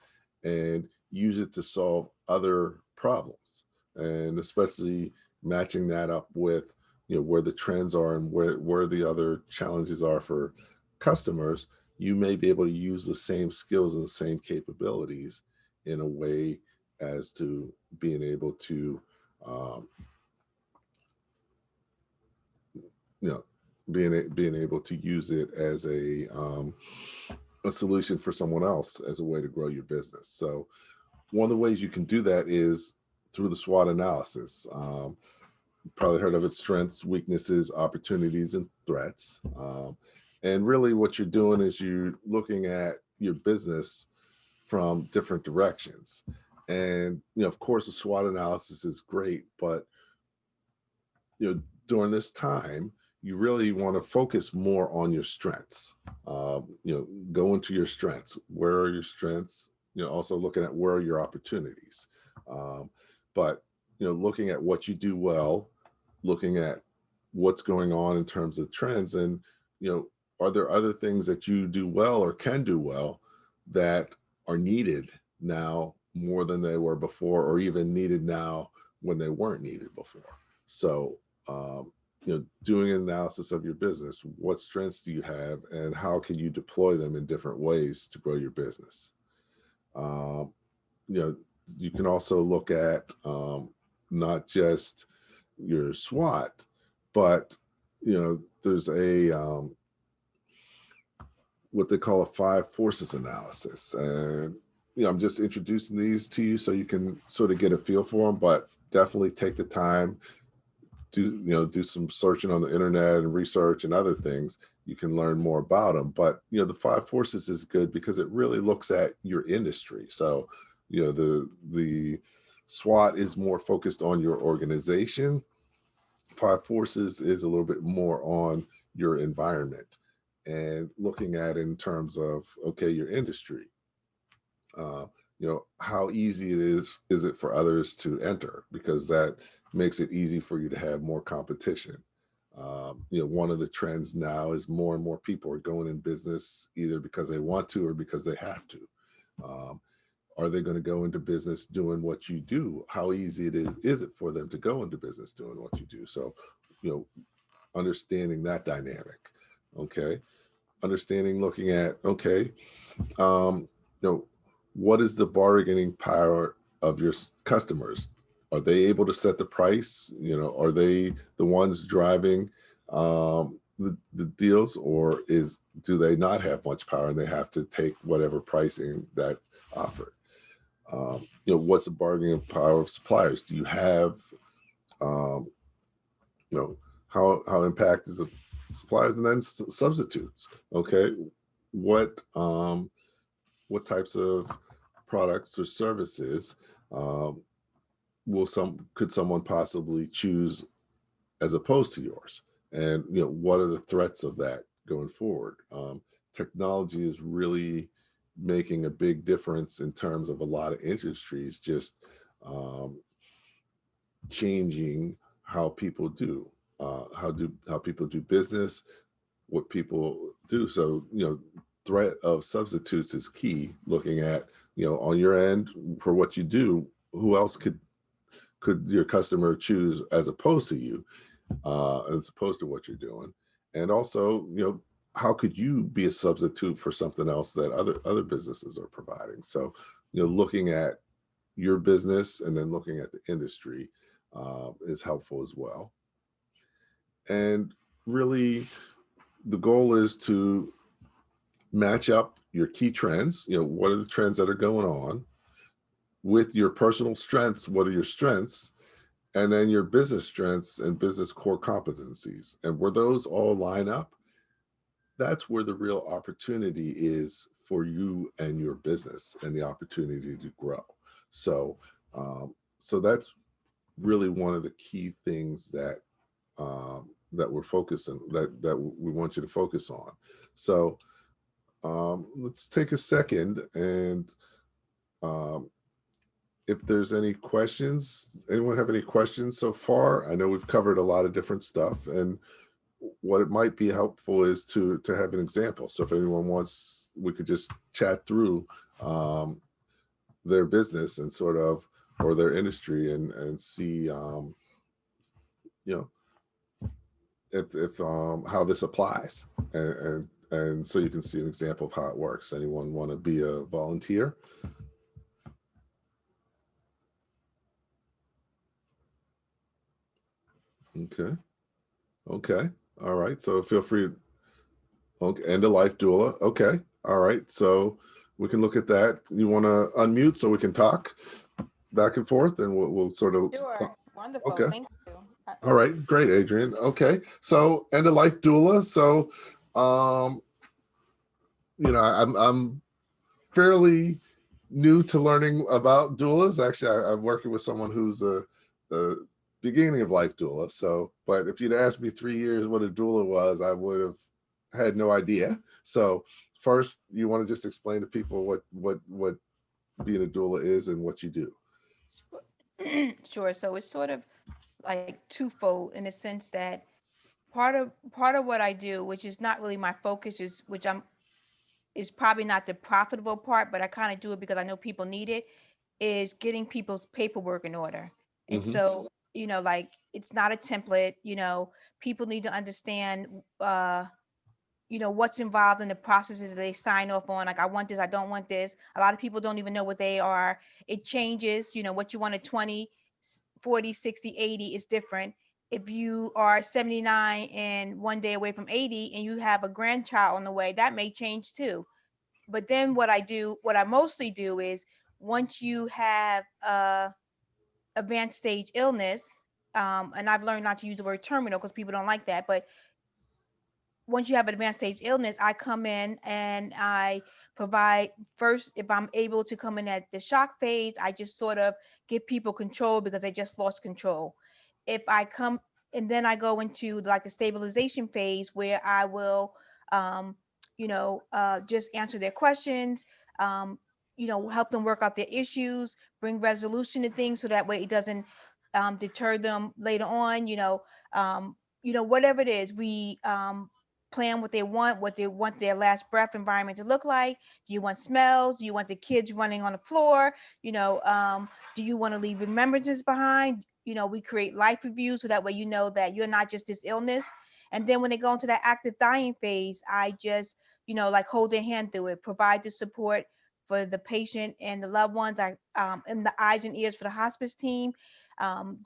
Speaker 3: and use it to solve other problems? And especially matching that up with where the trends are and where the other challenges are for customers, you may be able to use the same skills and the same capabilities in a way as to being able to um, being able to use it as a solution for someone else as a way to grow your business. So one of the ways you can do that is through the SWOT analysis. You've probably heard of it: strengths, weaknesses, opportunities, and threats. And really what you're doing is you're looking at your business from different directions. And, of course, the SWOT analysis is great, but, during this time, you really want to focus more on your strengths. Go into your strengths. Where are your strengths? Also looking at where are your opportunities. But, looking at what you do well, looking at what's going on in terms of trends, and, are there other things that you do well or can do well that are needed now more than they were before, or even needed now when they weren't needed before? So, doing an analysis of your business, what strengths do you have and how can you deploy them in different ways to grow your business? You can also look at not just your SWOT, but, there's a, what they call a 5 forces analysis. And, I'm just introducing these to you so you can sort of get a feel for them, but definitely take the time to, do some searching on the internet and research and other things. You can learn more about them. But, the 5 forces is good because it really looks at your industry. So, the SWOT is more focused on your organization. 5 forces is a little bit more on your environment and looking at in terms of, okay, your industry. How easy is it for others to enter, because that makes it easy for you to have more competition. One of the trends now is more and more people are going in business either because they want to or because they have to. Are they going to go into business doing what you do? How easy is it for them to go into business doing what you do? So, understanding that dynamic. Okay. Understanding, looking at, okay, what is the bargaining power of your customers? Are they able to set the price? Are they the ones driving the deals, or do they not have much power and they have to take whatever pricing that's offered? What's the bargaining power of suppliers? Do you have, how impact is of suppliers, and then substitutes? Okay, what types of products or services could someone possibly choose as opposed to yours? And what are the threats of that going forward? Technology is really making a big difference in terms of a lot of industries, just changing how people do business, what people do. So, threat of substitutes is key. Looking at, on your end for what you do, who else could your customer choose as opposed to you, as opposed to what you're doing? And also, how could you be a substitute for something else that other businesses are providing? So, looking at your business and then looking at the industry is helpful as well. And really, the goal is to match up your key trends. What are the trends that are going on with your personal strengths? What are your strengths? And then your business strengths and business core competencies. And where those all line up, that's where the real opportunity is for you and your business, and the opportunity to grow. So, so that's really one of the key things that that we're focusing, that we want you to focus on. So let's take a second, and if there's any questions, anyone have any questions so far? I know we've covered a lot of different stuff, and what it might be helpful is to have an example. So if anyone wants, we could just chat through their business and sort of, or their industry, and see, you know, if how this applies, and so you can see an example of how it works. Anyone want to be a volunteer? Okay, all right, so feel free. Okay, end of life doula. Okay, all right, so we can look at that. You want to unmute so we can talk back and forth, and we'll sort of.
Speaker 10: Sure. Wonderful.
Speaker 3: Okay.
Speaker 10: Thank you.
Speaker 3: All right, great, Adrian. Okay, so end of life doula. So, you know, I'm fairly new to learning about doulas. Actually, I'm working with someone who's a beginning of life doula. So, but if you'd asked me 3 years what a doula was, I would have had no idea. So first, you want to just explain to people what being a doula is and what you do.
Speaker 10: Sure. So it's sort of like twofold in the sense that part of what I do, which is not really my focus, is probably not the profitable part, but I kind of do it because I know people need it, is getting people's paperwork in order. And
Speaker 3: Mm-hmm.
Speaker 10: so, like it's not a template, people need to understand what's involved in the processes that they sign off on. Like, I want this, I don't want this. A lot of people don't even know what they are. It changes. What you want at 20, 40, 60, 80 is different. If you are 79 and one day away from 80 and you have a grandchild on the way, that may change too. But then what I mostly do is, once you have advanced stage illness, and I've learned not to use the word terminal because people don't like that, but once you have advanced stage illness, I come in and I provide first, if I'm able to come in at the shock phase, I just sort of give people control because they just lost control. If I come, and then I go into like the stabilization phase where I will, um, just answer their questions, um, help them work out their issues, bring resolution to things so that way it doesn't deter them later on. Whatever it is, we plan what they want their last breath environment to look like. Do you want smells? Do you want the kids running on the floor? Do you want to leave remembrances behind? We create life reviews so that way you know that you're not just this illness. And then when they go into that active dying phase, I just, like hold their hand through it, provide the support for the patient and the loved ones. I am the eyes and ears for the hospice team,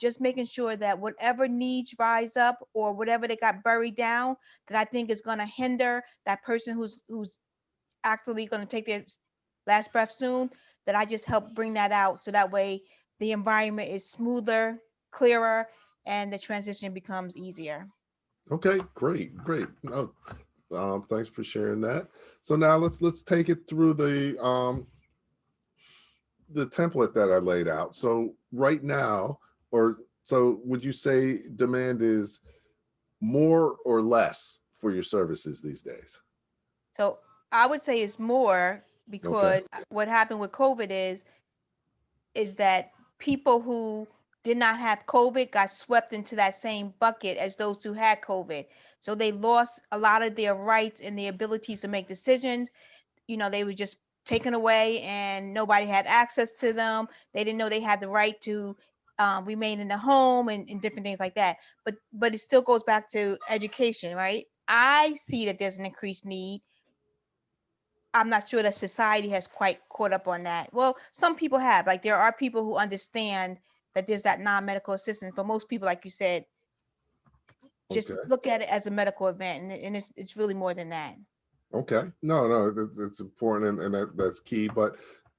Speaker 10: just making sure that whatever needs rise up or whatever they got buried down that I think is going to hinder that person who's actually going to take their last breath soon, that I just help bring that out so that way the environment is smoother, clearer, and the transition becomes easier.
Speaker 3: Okay, great. No, thanks for sharing that. So now let's take it through the template that I laid out. So right now, so would you say demand is more or less for your services these days?
Speaker 10: So I would say it's more,
Speaker 3: Okay.
Speaker 10: because what happened with COVID is that people who did not have COVID got swept into that same bucket as those who had COVID. So they lost a lot of their rights and their abilities to make decisions. They were just taken away and nobody had access to them. They didn't know they had the right to remain in the home and different things like that. But it still goes back to education, right? I see that there's an increased need. I'm not sure that society has quite caught up on that. Well, some people have. Like, there are people who understand that there's that non-medical assistance, but most people, like you said, just
Speaker 3: Okay.
Speaker 10: look at it as a medical event, and it's really more than that.
Speaker 3: Okay. No, that's important, and that's key. But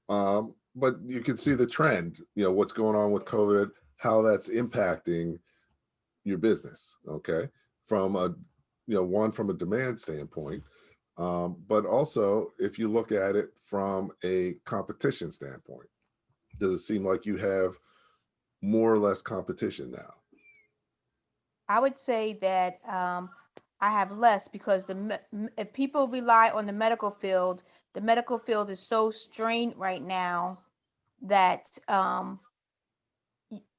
Speaker 3: you can see the trend. What's going on with COVID, how that's impacting your business. Okay, from from a demand standpoint, but also if you look at it from a competition standpoint, does it seem like you have more or less competition now?
Speaker 10: I would say that I have less because if people rely on the medical field is so strained right now that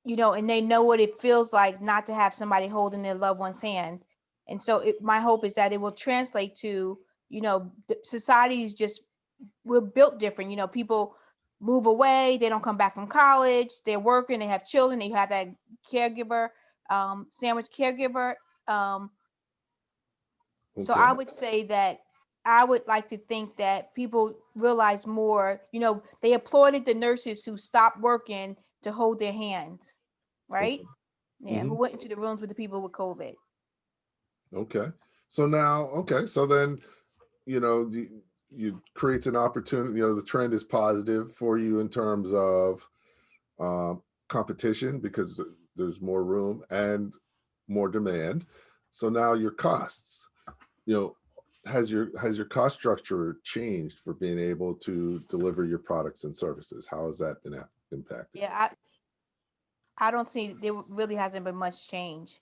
Speaker 10: and they know what it feels like not to have somebody holding their loved one's hand. And so my hope is that it will translate to, society is just, we're built different. People move away, they don't come back from college, they're working, they have children, they have that caregiver, sandwich caregiver. So
Speaker 3: Okay.
Speaker 10: I would say that I would like to think that people realize more, they applauded the nurses who stopped working to hold their hands, right?
Speaker 3: Okay.
Speaker 10: Yeah, who
Speaker 3: Hmm.
Speaker 10: went into the rooms with the people with COVID.
Speaker 3: Okay. So now, okay. So then, you creates an opportunity. The trend is positive for you in terms of competition because there's more room and more demand. So now your costs, you know, has your cost structure changed for being able to deliver your products and services? How has that been impacted?
Speaker 10: Yeah, I don't see there really hasn't been much change.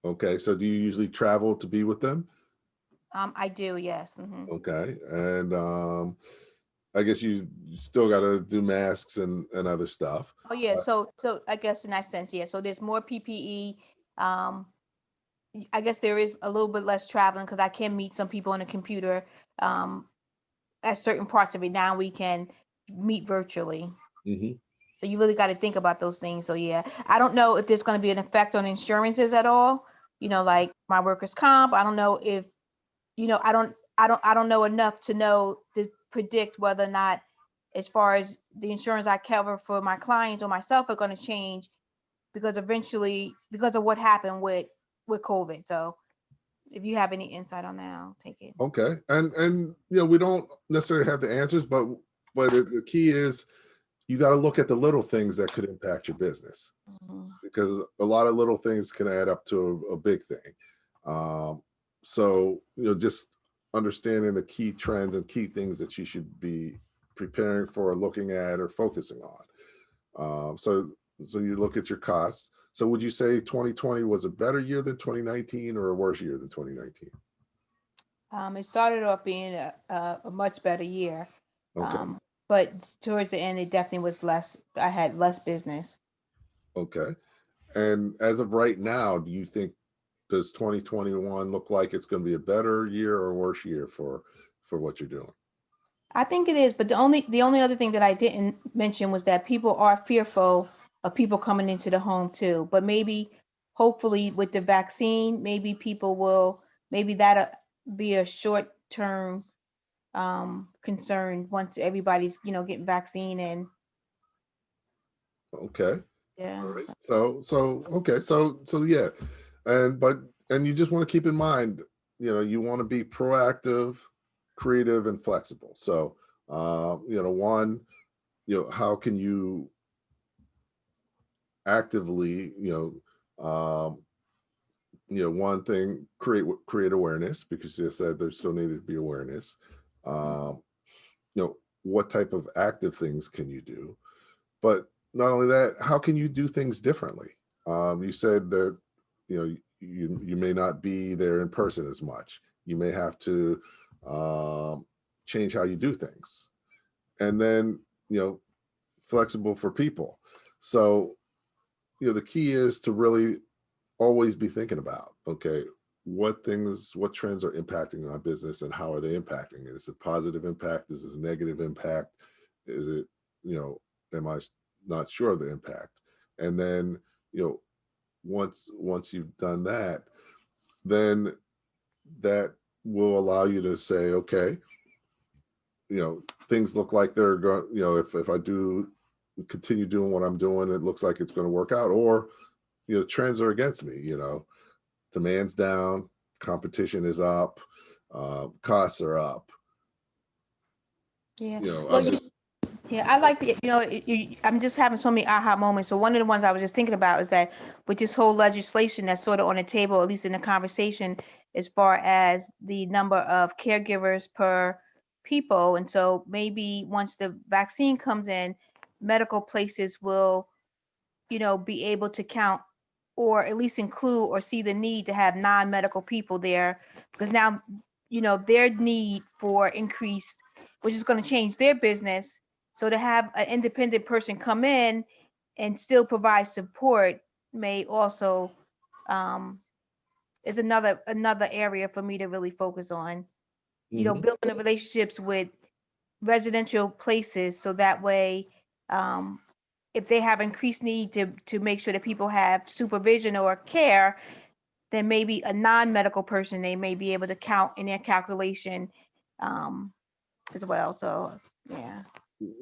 Speaker 3: Okay, so do you usually travel to be with them?
Speaker 10: I do, yes.
Speaker 3: Okay, and I guess you still got to do masks and other stuff.
Speaker 10: Oh yeah, so I guess in that sense, yeah. So there's more PPE. Um, I guess there is a little bit less traveling because I can meet some people on a computer. Um, at certain parts of it now we can meet virtually.
Speaker 3: Hmm.
Speaker 10: So you really got to think about those things. So yeah, I don't know if there's going to be an effect on insurances at all. Like my workers' comp. I don't know if I don't know enough to know to predict whether or not, as far as the insurance I cover for my clients or myself, are going to change because eventually because of what happened with COVID. So if you have any insight on that, I'll take it.
Speaker 3: Okay, and we don't necessarily have the answers, but the key is you got to look at the little things that could impact your business, because a lot of little things can add up to a big thing. So just understanding the key trends and key things that you should be preparing for, looking at, or focusing on. So you look at your costs. So would you say 2020 was a better year than 2019 or a worse year than 2019?
Speaker 10: It started off being a much better year,
Speaker 3: Okay.
Speaker 10: but towards the end, it definitely was less. I had less business.
Speaker 3: Okay. And as of right now, do you think, does 2021 look like it's going to be a better year or worse year for what you're doing?
Speaker 10: I think it is, but the only other thing that I didn't mention was that people are fearful of people coming into the home too. But maybe, hopefully, with the vaccine, maybe that'll be a short-term concern once everybody's getting vaccine and
Speaker 3: Okay.
Speaker 10: yeah.
Speaker 3: All right. So okay. So yeah, and you just want to keep in mind, you want to be proactive, creative, and flexible. So one, how can you actively, one thing, create awareness, because you said there still needed to be awareness. Um, what type of active things can you do? But not only that, how can you do things differently? You said that you may not be there in person as much. You may have to change how you do things, and then flexible for people. So the key is to really always be thinking about, okay, what trends are impacting my business and how are they impacting it? Is it positive impact? Is it a negative impact? Is it, am I not sure of the impact? And then, once you've done that, then that will allow you to say, okay, things look like they're going, if I do continue doing what I'm doing, it looks like it's going to work out, or, trends are against me, demand's down, competition is up, costs are up.
Speaker 10: Yeah.
Speaker 3: I'm
Speaker 10: Well,
Speaker 3: just
Speaker 10: yeah, I like the, I'm just having so many aha moments. So one of the ones I was just thinking about is that with this whole legislation that's sort of on the table, at least in the conversation, as far as the number of caregivers per people. And so maybe once the vaccine comes in, medical places will, be able to count or at least include or see the need to have non-medical people there, because now, their need for increased, which is going to change their business. So to have an independent person come in and still provide support may also, is another area for me to really focus on. Building the relationships with residential places, so that way, if they have increased need to make sure that people have supervision or care, then maybe a non-medical person they may be able to count in their calculation, as well. So yeah.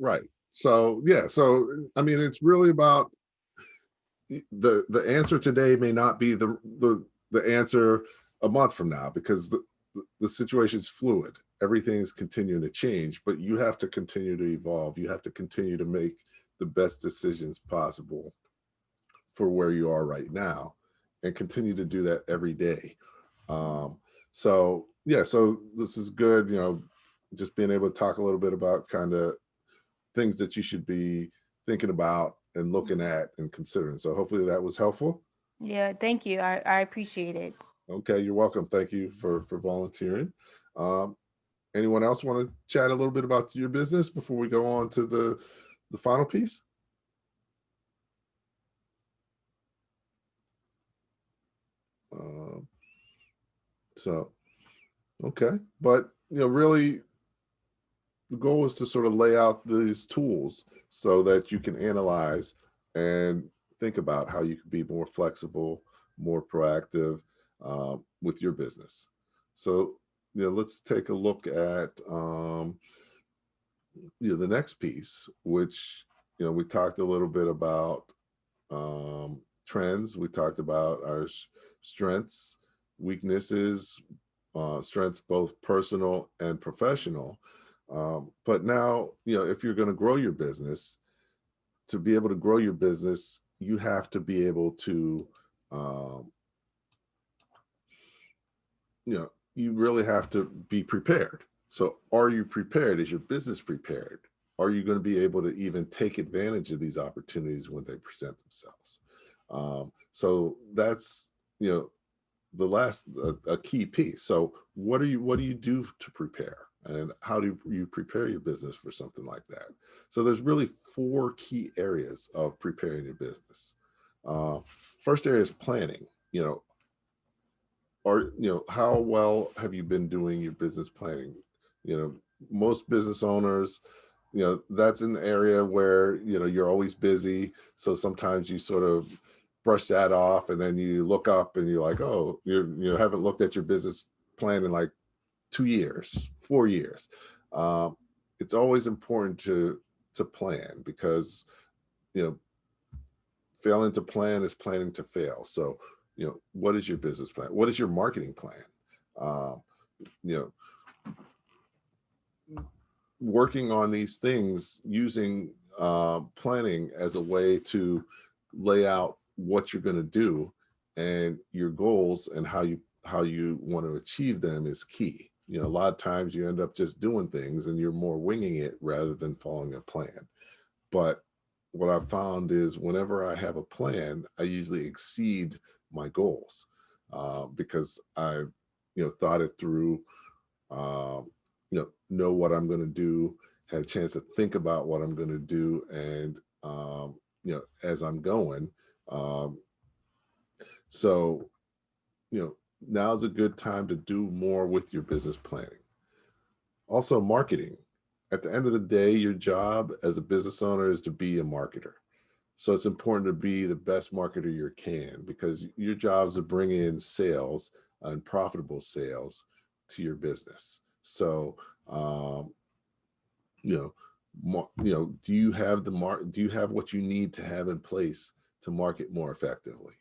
Speaker 3: Right. So yeah. So I mean, it's really about the answer today may not be the answer a month from now, because the situation is fluid. Everything's continuing to change, but you have to continue to evolve. You have to continue to make the best decisions possible for where you are right now, and continue to do that every day. So yeah, so this is good. Just being able to talk a little bit about kind of things that you should be thinking about and looking at and considering. So hopefully that was helpful.
Speaker 10: Yeah, thank you. I appreciate it.
Speaker 3: Okay, you're welcome. Thank you for volunteering. Anyone else want to chat a little bit about your business before we go on to the final piece? So, okay, but really, the goal is to sort of lay out these tools so that you can analyze and think about how you can be more flexible, more proactive with your business. So, let's take a look at the next piece, which we talked a little bit about trends. We talked about our strengths, weaknesses, strengths both personal and professional. But now, if you're going to grow your business, to be able to grow your business, you have to be able to, you really have to be prepared. So are you prepared? Is your business prepared? Are you going to be able to even take advantage of these opportunities when they present themselves? So that's, the last, a key piece. So what do you do to prepare? And how do you prepare your business for something like that? So there's really 4 key areas of preparing your business. First area is planning. How well have you been doing your business planning? Most business owners, that's an area where, you're always busy. So sometimes you sort of brush that off, and then you look up and you're like, oh, you haven't looked at your business plan in like 2 years, 4 years. It's always important to plan, because failing to plan is planning to fail. So what is your business plan? What is your marketing plan? Working on these things, using planning as a way to lay out what you're going to do and your goals and how you want to achieve them is key. A lot of times you end up just doing things and you're more winging it rather than following a plan. But what I've found is whenever I have a plan, I usually exceed my goals because I've thought it through, know what I'm going to do, had a chance to think about what I'm going to do, and as I'm going. So now's a good time to do more with your business planning. Also, marketing. At the end of the day, your job as a business owner is to be a marketer. So it's important to be the best marketer you can, because your job is to bring in sales and profitable sales to your business. So, do you have do you have what you need to have in place to market more effectively?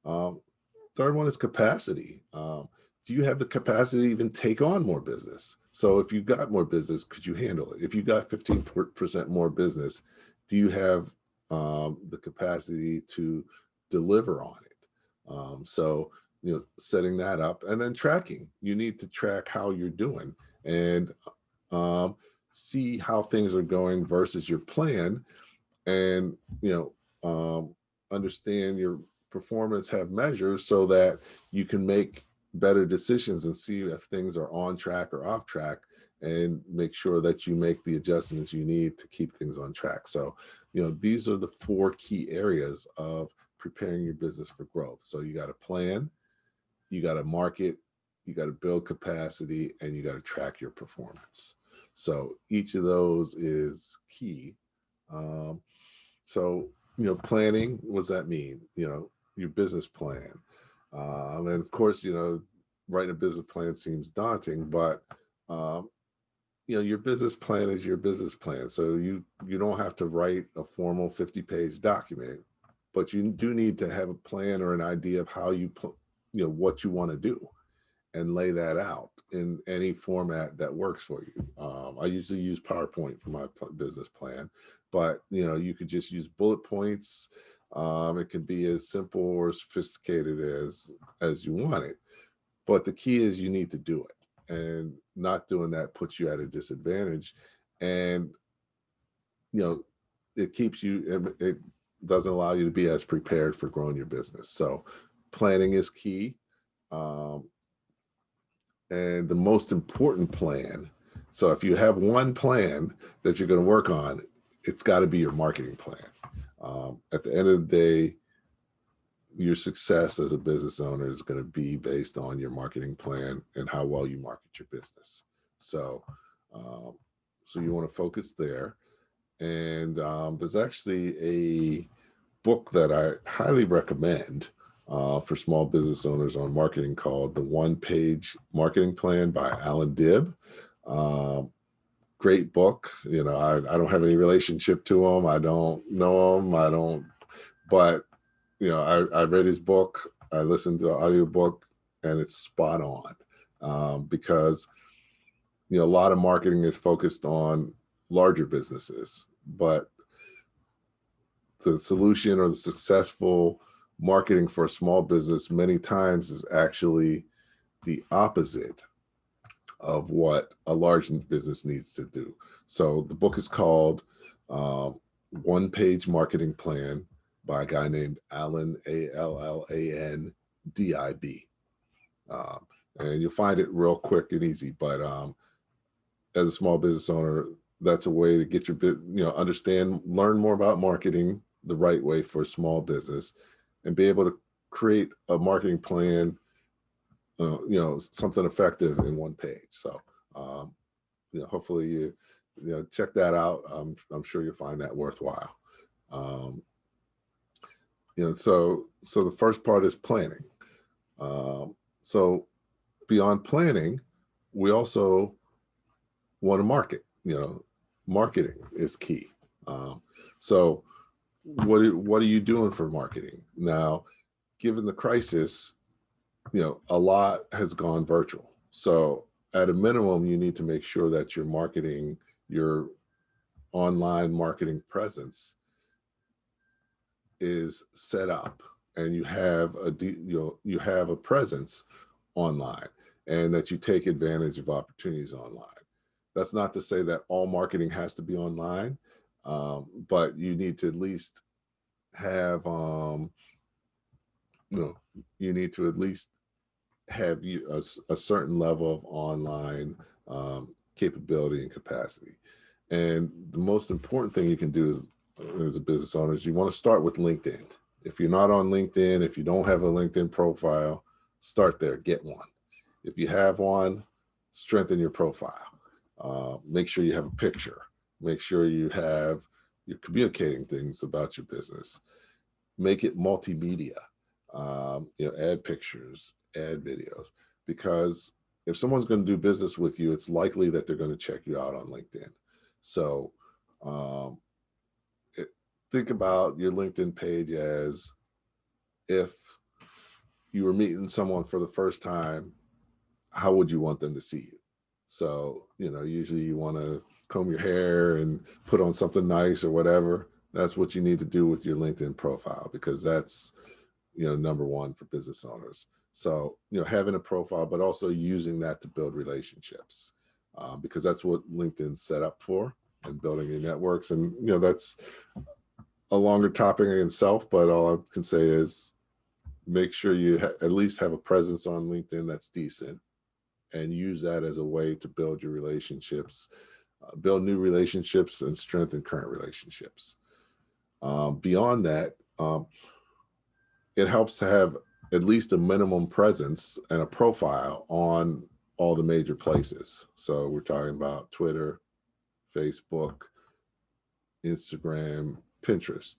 Speaker 3: Third one is capacity. Do you have the capacity to even take on more business? So if you got more business, could you handle it? If you got 15% more business, do you have the capacity to deliver on it? So, setting that up, and then tracking. You need to track how you're doing and see how things are going versus your plan, and understand your performance have measures so that you can make better decisions and see if things are on track or off track, and make sure that you make the adjustments you need to keep things on track. So, these are the 4 key areas of preparing your business for growth. So you got to plan, you got to market, you got to build capacity, and you got to track your performance. So each of those is key. So, planning, what does that mean? Your business plan. And of course, writing a business plan seems daunting, but your business plan is your business plan. So you don't have to write a formal 50-page document, but you do need to have a plan or an idea of how what you want to do, and lay that out in any format that works for you. I usually use PowerPoint for my business plan, but you could just use bullet points. It can be as simple or sophisticated as you want it. But the key is you need to do it, and not doing that puts you at a disadvantage. And it keeps you, it doesn't allow you to be as prepared for growing your business. So planning is key. And the most important plan, so if you have one plan that you're going to work on, it's got to be your marketing plan. At the end of the day, your success as a business owner is going to be based on your marketing plan and how well you market your business. So, so you want to focus there. And there's actually a book that I highly recommend for small business owners on marketing, called The One-Page Marketing Plan by Alan Dibb. Great book. I don't have any relationship to him. I don't know him. But I read his book. I listened to the audiobook, and it's spot on, because a lot of marketing is focused on larger businesses, but the solution or the successful marketing for a small business many times is actually the opposite of what a large business needs to do. So the book is called One-Page Marketing Plan by a guy named Alan, Allan Dibb. And you'll find it real quick and easy. But as a small business owner, that's a way to get your understand, learn more about marketing the right way for a small business, and be able to create a marketing plan, something effective in one page. So, hopefully you check that out. I'm sure you'll find that worthwhile. So the first part is planning. So beyond planning, we also want to market. Marketing is key. So what are you doing for marketing now? Given the crisis, a lot has gone virtual. So at a minimum, you need to make sure that your marketing, your online marketing presence is set up, and you have a presence online, and that you take advantage of opportunities online. That's not to say that all marketing has to be online, but you need to at least have you need to at least have a certain level of online capability and capacity. And the most important thing you can do as a business owner is you want to start with LinkedIn. If you're not on LinkedIn, if you don't have a LinkedIn profile, start there, get one. If you have one, strengthen your profile. Make sure you have a picture. Make sure you're communicating things about your business. Make it multimedia. Add pictures, add videos, because if someone's going to do business with you, it's likely that they're going to check you out on LinkedIn. So think about your LinkedIn page as if you were meeting someone for the first time, how would you want them to see you? So, usually you want to comb your hair and put on something nice or whatever. That's what you need to do with your LinkedIn profile, because that's, number one for business owners. So, having a profile, but also using that to build relationships, because that's what LinkedIn's set up for, and building your networks. And, that's a longer topic in itself, but all I can say is make sure you at least have a presence on LinkedIn that's decent, and use that as a way to build your relationships, build new relationships, and strengthen current relationships. Beyond that, it helps to have at least a minimum presence and a profile on all the major places. So we're talking about Twitter, Facebook, Instagram, Pinterest.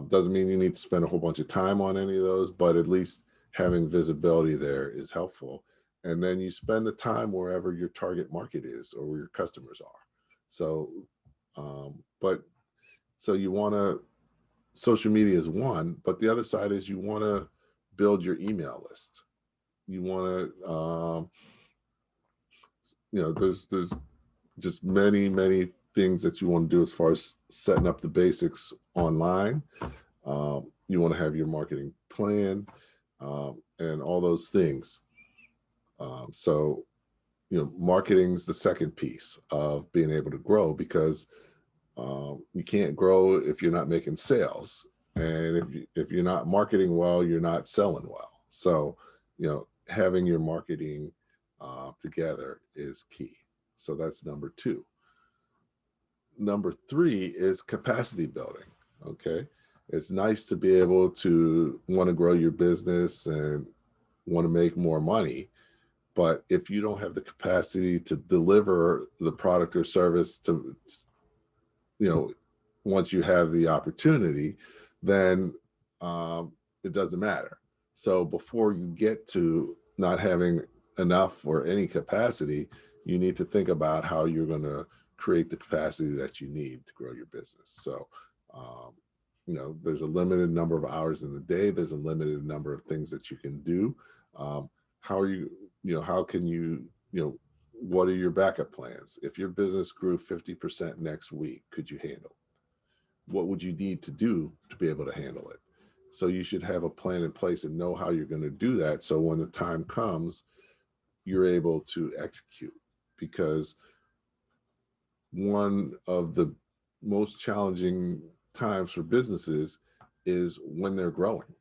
Speaker 3: Doesn't mean you need to spend a whole bunch of time on any of those, but at least having visibility there is helpful. And then you spend the time wherever your target market is or where your customers are. So, so you want to, social media is one, but the other side is you want to build your email list. You want to, there's just many things that you want to do as far as setting up the basics online. You want to have your marketing plan and all those things. So, marketing's the second piece of being able to grow, because you can't grow if you're not making sales. And if you're not marketing well, you're not selling well. So, having your marketing together is key. So that's number 2. Number 3 is capacity building. Okay. It's nice to be able to want to grow your business and want to make more money. But if you don't have the capacity to deliver the product or service to, once you have the opportunity, then it doesn't matter. So before you get to not having enough or any capacity, you need to think about how you're going to create the capacity that you need to grow your business. So, there's a limited number of hours in the day. There's a limited number of things that you can do. How are you, how can you, what are your backup plans? If your business grew 50% next week, could you handle? What would you need to do to be able to handle it? So you should have a plan in place and know how you're going to do that. So when the time comes, you're able to execute. Because one of the most challenging times for businesses is when they're growing.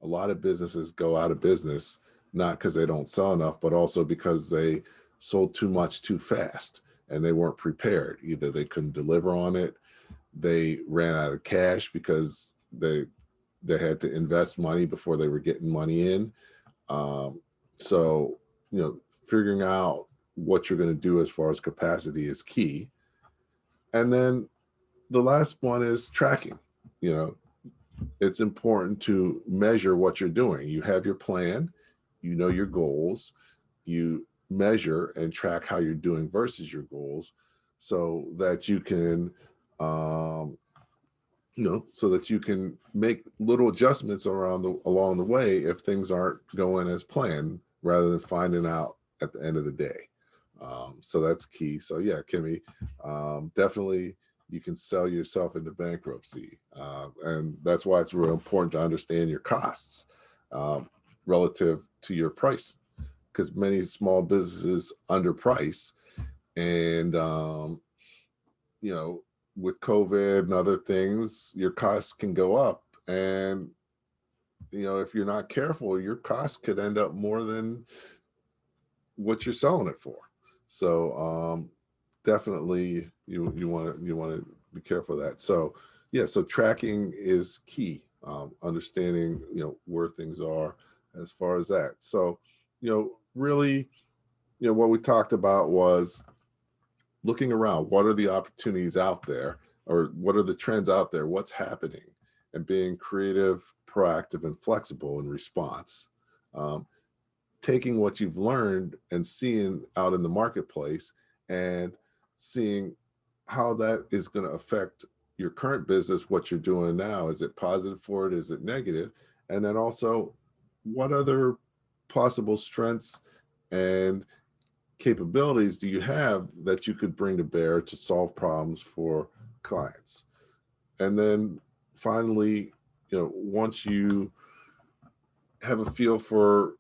Speaker 3: A lot of businesses go out of business, not because they don't sell enough, but also because they sold too much too fast and they weren't prepared. Either they couldn't deliver on it, they ran out of cash because they had to invest money before they were getting money in. So, figuring out what you're going to do as far as capacity is key. And then the last one is tracking. It's important to measure what you're doing. You have your plan, your goals, you measure and track how you're doing versus your goals, so that you can, so that you can make little adjustments along the way if things aren't going as planned, rather than finding out at the end of the day. So that's key. So yeah, Kimmy, definitely you can sell yourself into bankruptcy. And that's why it's real important to understand your costs relative to your price, because many small businesses underprice. And, with COVID and other things, your costs can go up. And, if you're not careful, your costs could end up more than what you're selling it for. So definitely you want to be careful of that. So yeah, so tracking is key. Understanding where things are as far as that. So really what we talked about was looking around. What are the opportunities out there, or what are the trends out there? What's happening? And being creative, proactive, and flexible in response. Taking what you've learned and seeing out in the marketplace and seeing how that is going to affect your current business, what you're doing now. Is it positive for it? Is it negative? And then also, what other possible strengths and capabilities do you have that you could bring to bear to solve problems for clients? And then finally, once you have a feel for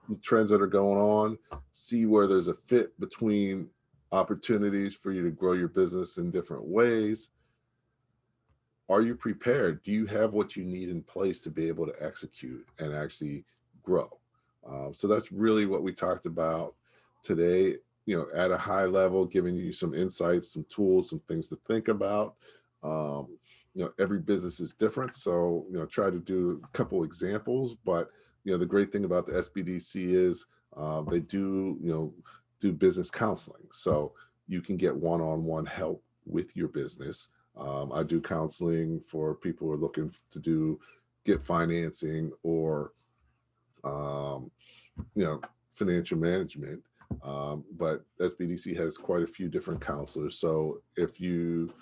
Speaker 3: the trends that are going on, see where there's a fit between opportunities for you to grow your business in different ways, are you prepared? Do you have what you need in place to be able to execute and actually grow? So that's really what we talked about today, at a high level, giving you some insights, some tools, some things to think about. Every business is different. So, try to do a couple examples, but, the great thing about the SBDC is they do business counseling. So you can get one-on-one help with your business. I do counseling for people who are looking to get financing or, financial management. But SBDC has quite a few different counselors. So if you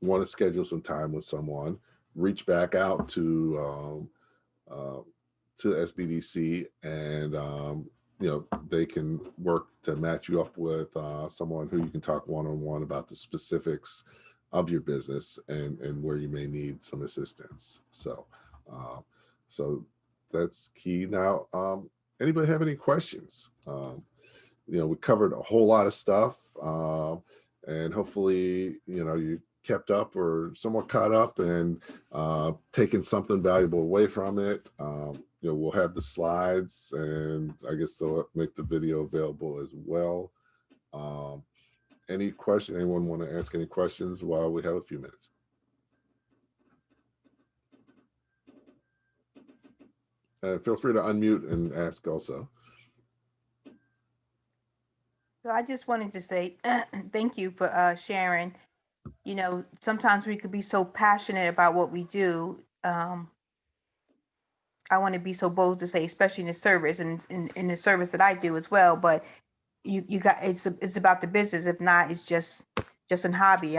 Speaker 3: want to schedule some time with someone, reach back out to SBDC, and they can work to match you up with someone who you can talk one-on-one about the specifics of your business and where you may need some assistance. So that's key. Now, anybody have any questions? We covered a whole lot of stuff, and hopefully, you kept up or somewhat caught up and taken something valuable away from it. We'll have the slides, and I guess they'll make the video available as well. Any question? Anyone want to ask any questions while we have a few minutes? Feel free to unmute and ask also.
Speaker 10: So I just wanted to say thank you for sharing. Sometimes we could be so passionate about what we do. I want to be so bold to say, especially in the service and in the service that I do as well. But you got it's about the business. If not, it's just a hobby.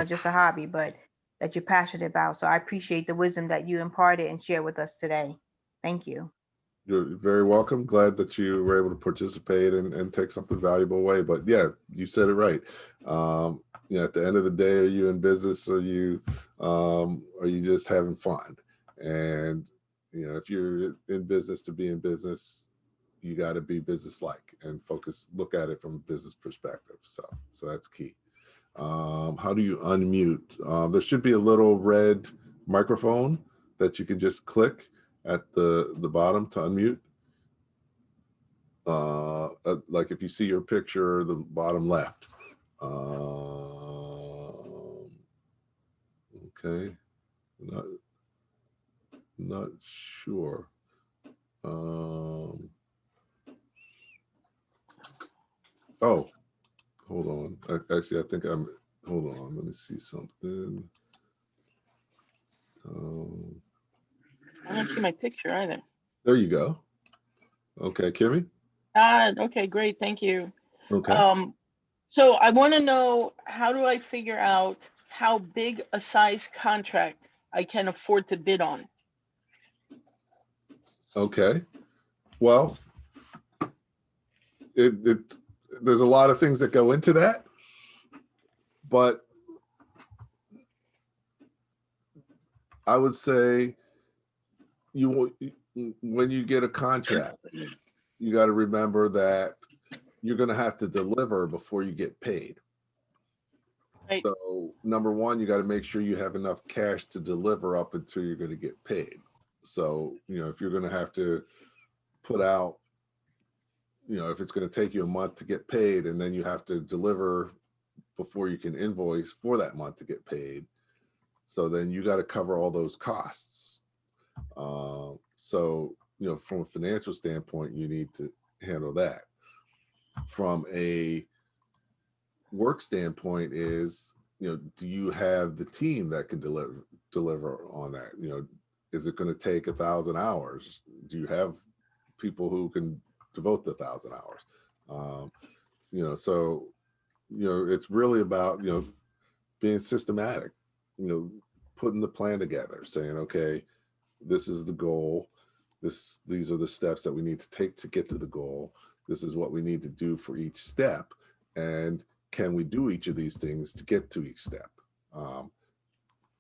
Speaker 10: Just a hobby, but that you're passionate about. So I appreciate the wisdom that you imparted and shared with us today. Thank you.
Speaker 3: You're very welcome. Glad that you were able to participate and take something valuable away. But yeah, you said it right. At the end of the day, are you in business, or are you just having fun? And if you're in business to be in business, you got to be business-like and look at it from a business perspective. So that's key. How do you unmute? There should be a little red microphone that you can just click at the bottom to unmute. Like if you see your picture, the bottom left. Okay, not sure. Oh, hold on. Actually, I think hold on. Let me see something.
Speaker 11: I don't see my picture either.
Speaker 3: There you go. Okay, Kimmy?
Speaker 11: Okay, great. Thank you.
Speaker 3: Okay.
Speaker 11: So I want to know, how do I figure out how big a size contract I can afford to bid on?
Speaker 3: Okay. Well, there's a lot of things that go into that, but I would say when you get a contract, you got to remember that you're going to have to deliver before you get paid.
Speaker 11: Right.
Speaker 3: So number one, you got to make sure you have enough cash to deliver up until you're going to get paid. So, if you're going to have to put out, if it's going to take you a month to get paid, and then you have to deliver before you can invoice for that month to get paid. So then you got to cover all those costs. So, from a financial standpoint, you need to handle that. From a work standpoint is, do you have the team that can deliver on that? Is it going to take 1,000 hours? Do you have people who can devote the 1,000 hours? So, it's really about, being systematic, putting the plan together, saying, okay, this is the goal. These are the steps that we need to take to get to the goal. This is what we need to do for each step. And can we do each of these things to get to each step?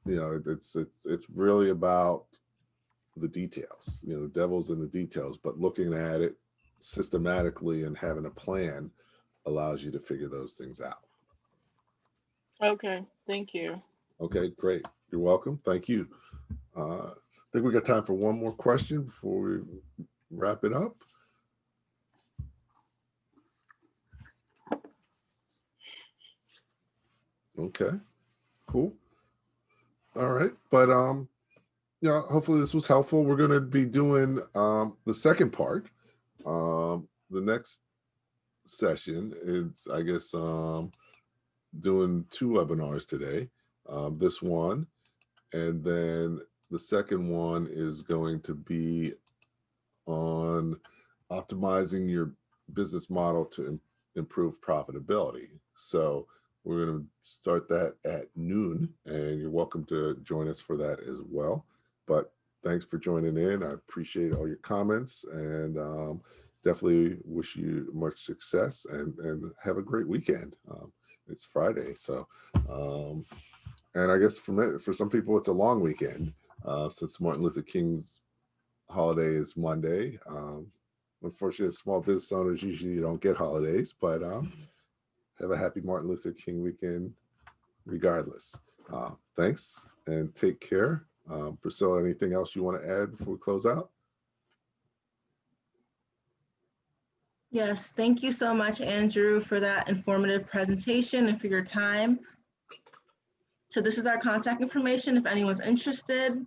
Speaker 3: It's really about the details, the devil's in the details, but looking at it systematically and having a plan allows you to figure those things out.
Speaker 11: Okay, thank you.
Speaker 3: Okay, great. You're welcome. Thank you. I think we got time for one more question before we wrap it up. Okay, cool. All right, but yeah, hopefully this was helpful. We're going to be doing the second part. The next session is, I guess, doing 2 webinars today. This one, and then the second one is going to be on optimizing your business model to improve profitability. So we're going to start that at noon, and you're welcome to join us for that as well. But thanks for joining in. I appreciate all your comments, and definitely wish you much success, and have a great weekend. It's Friday, so and I guess for some people it's a long weekend since Martin Luther King's holiday is Monday. Unfortunately, small business owners usually don't get holidays, but have a happy Martin Luther King weekend regardless. Thanks and take care. Priscilla, anything else you want to add before we close out?
Speaker 2: Yes, thank you so much, Andrew, for that informative presentation and for your time. So this is our contact information if anyone's interested.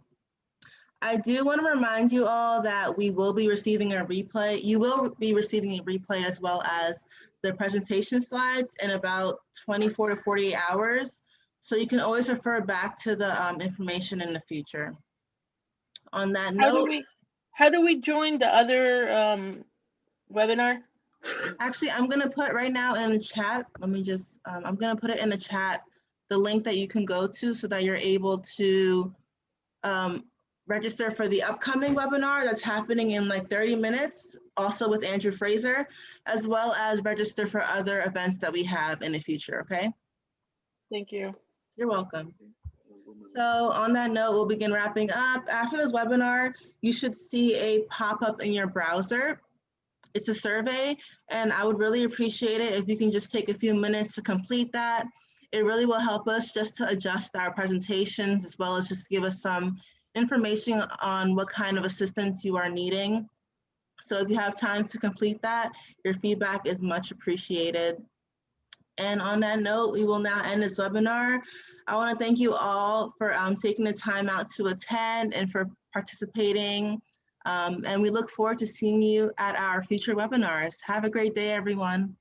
Speaker 2: I do want to remind you all that we will be receiving a replay. You will be receiving a replay as well as the presentation slides in about 24 to 48 hours. So you can always refer back to the information in the future. On that note,
Speaker 11: how do we join the other webinar?
Speaker 2: Actually, I'm going to put right now in the chat. Let me just, I'm going to put it in the chat, the link that you can go to so that you're able to register for the upcoming webinar that's happening in like 30 minutes, also with Andrew Fraser, as well as register for other events that we have in the future, okay?
Speaker 11: Thank you.
Speaker 2: You're welcome. So on that note, we'll begin wrapping up. After this webinar, you should see a pop-up in your browser. It's a survey, and I would really appreciate it if you can just take a few minutes to complete that. It really will help us just to adjust our presentations, as well as just give us some information on what kind of assistance you are needing. So if you have time to complete that, your feedback is much appreciated. And on that note, we will now end this webinar. I want to thank you all for taking the time out to attend and for participating. And we look forward to seeing you at our future webinars. Have a great day, everyone.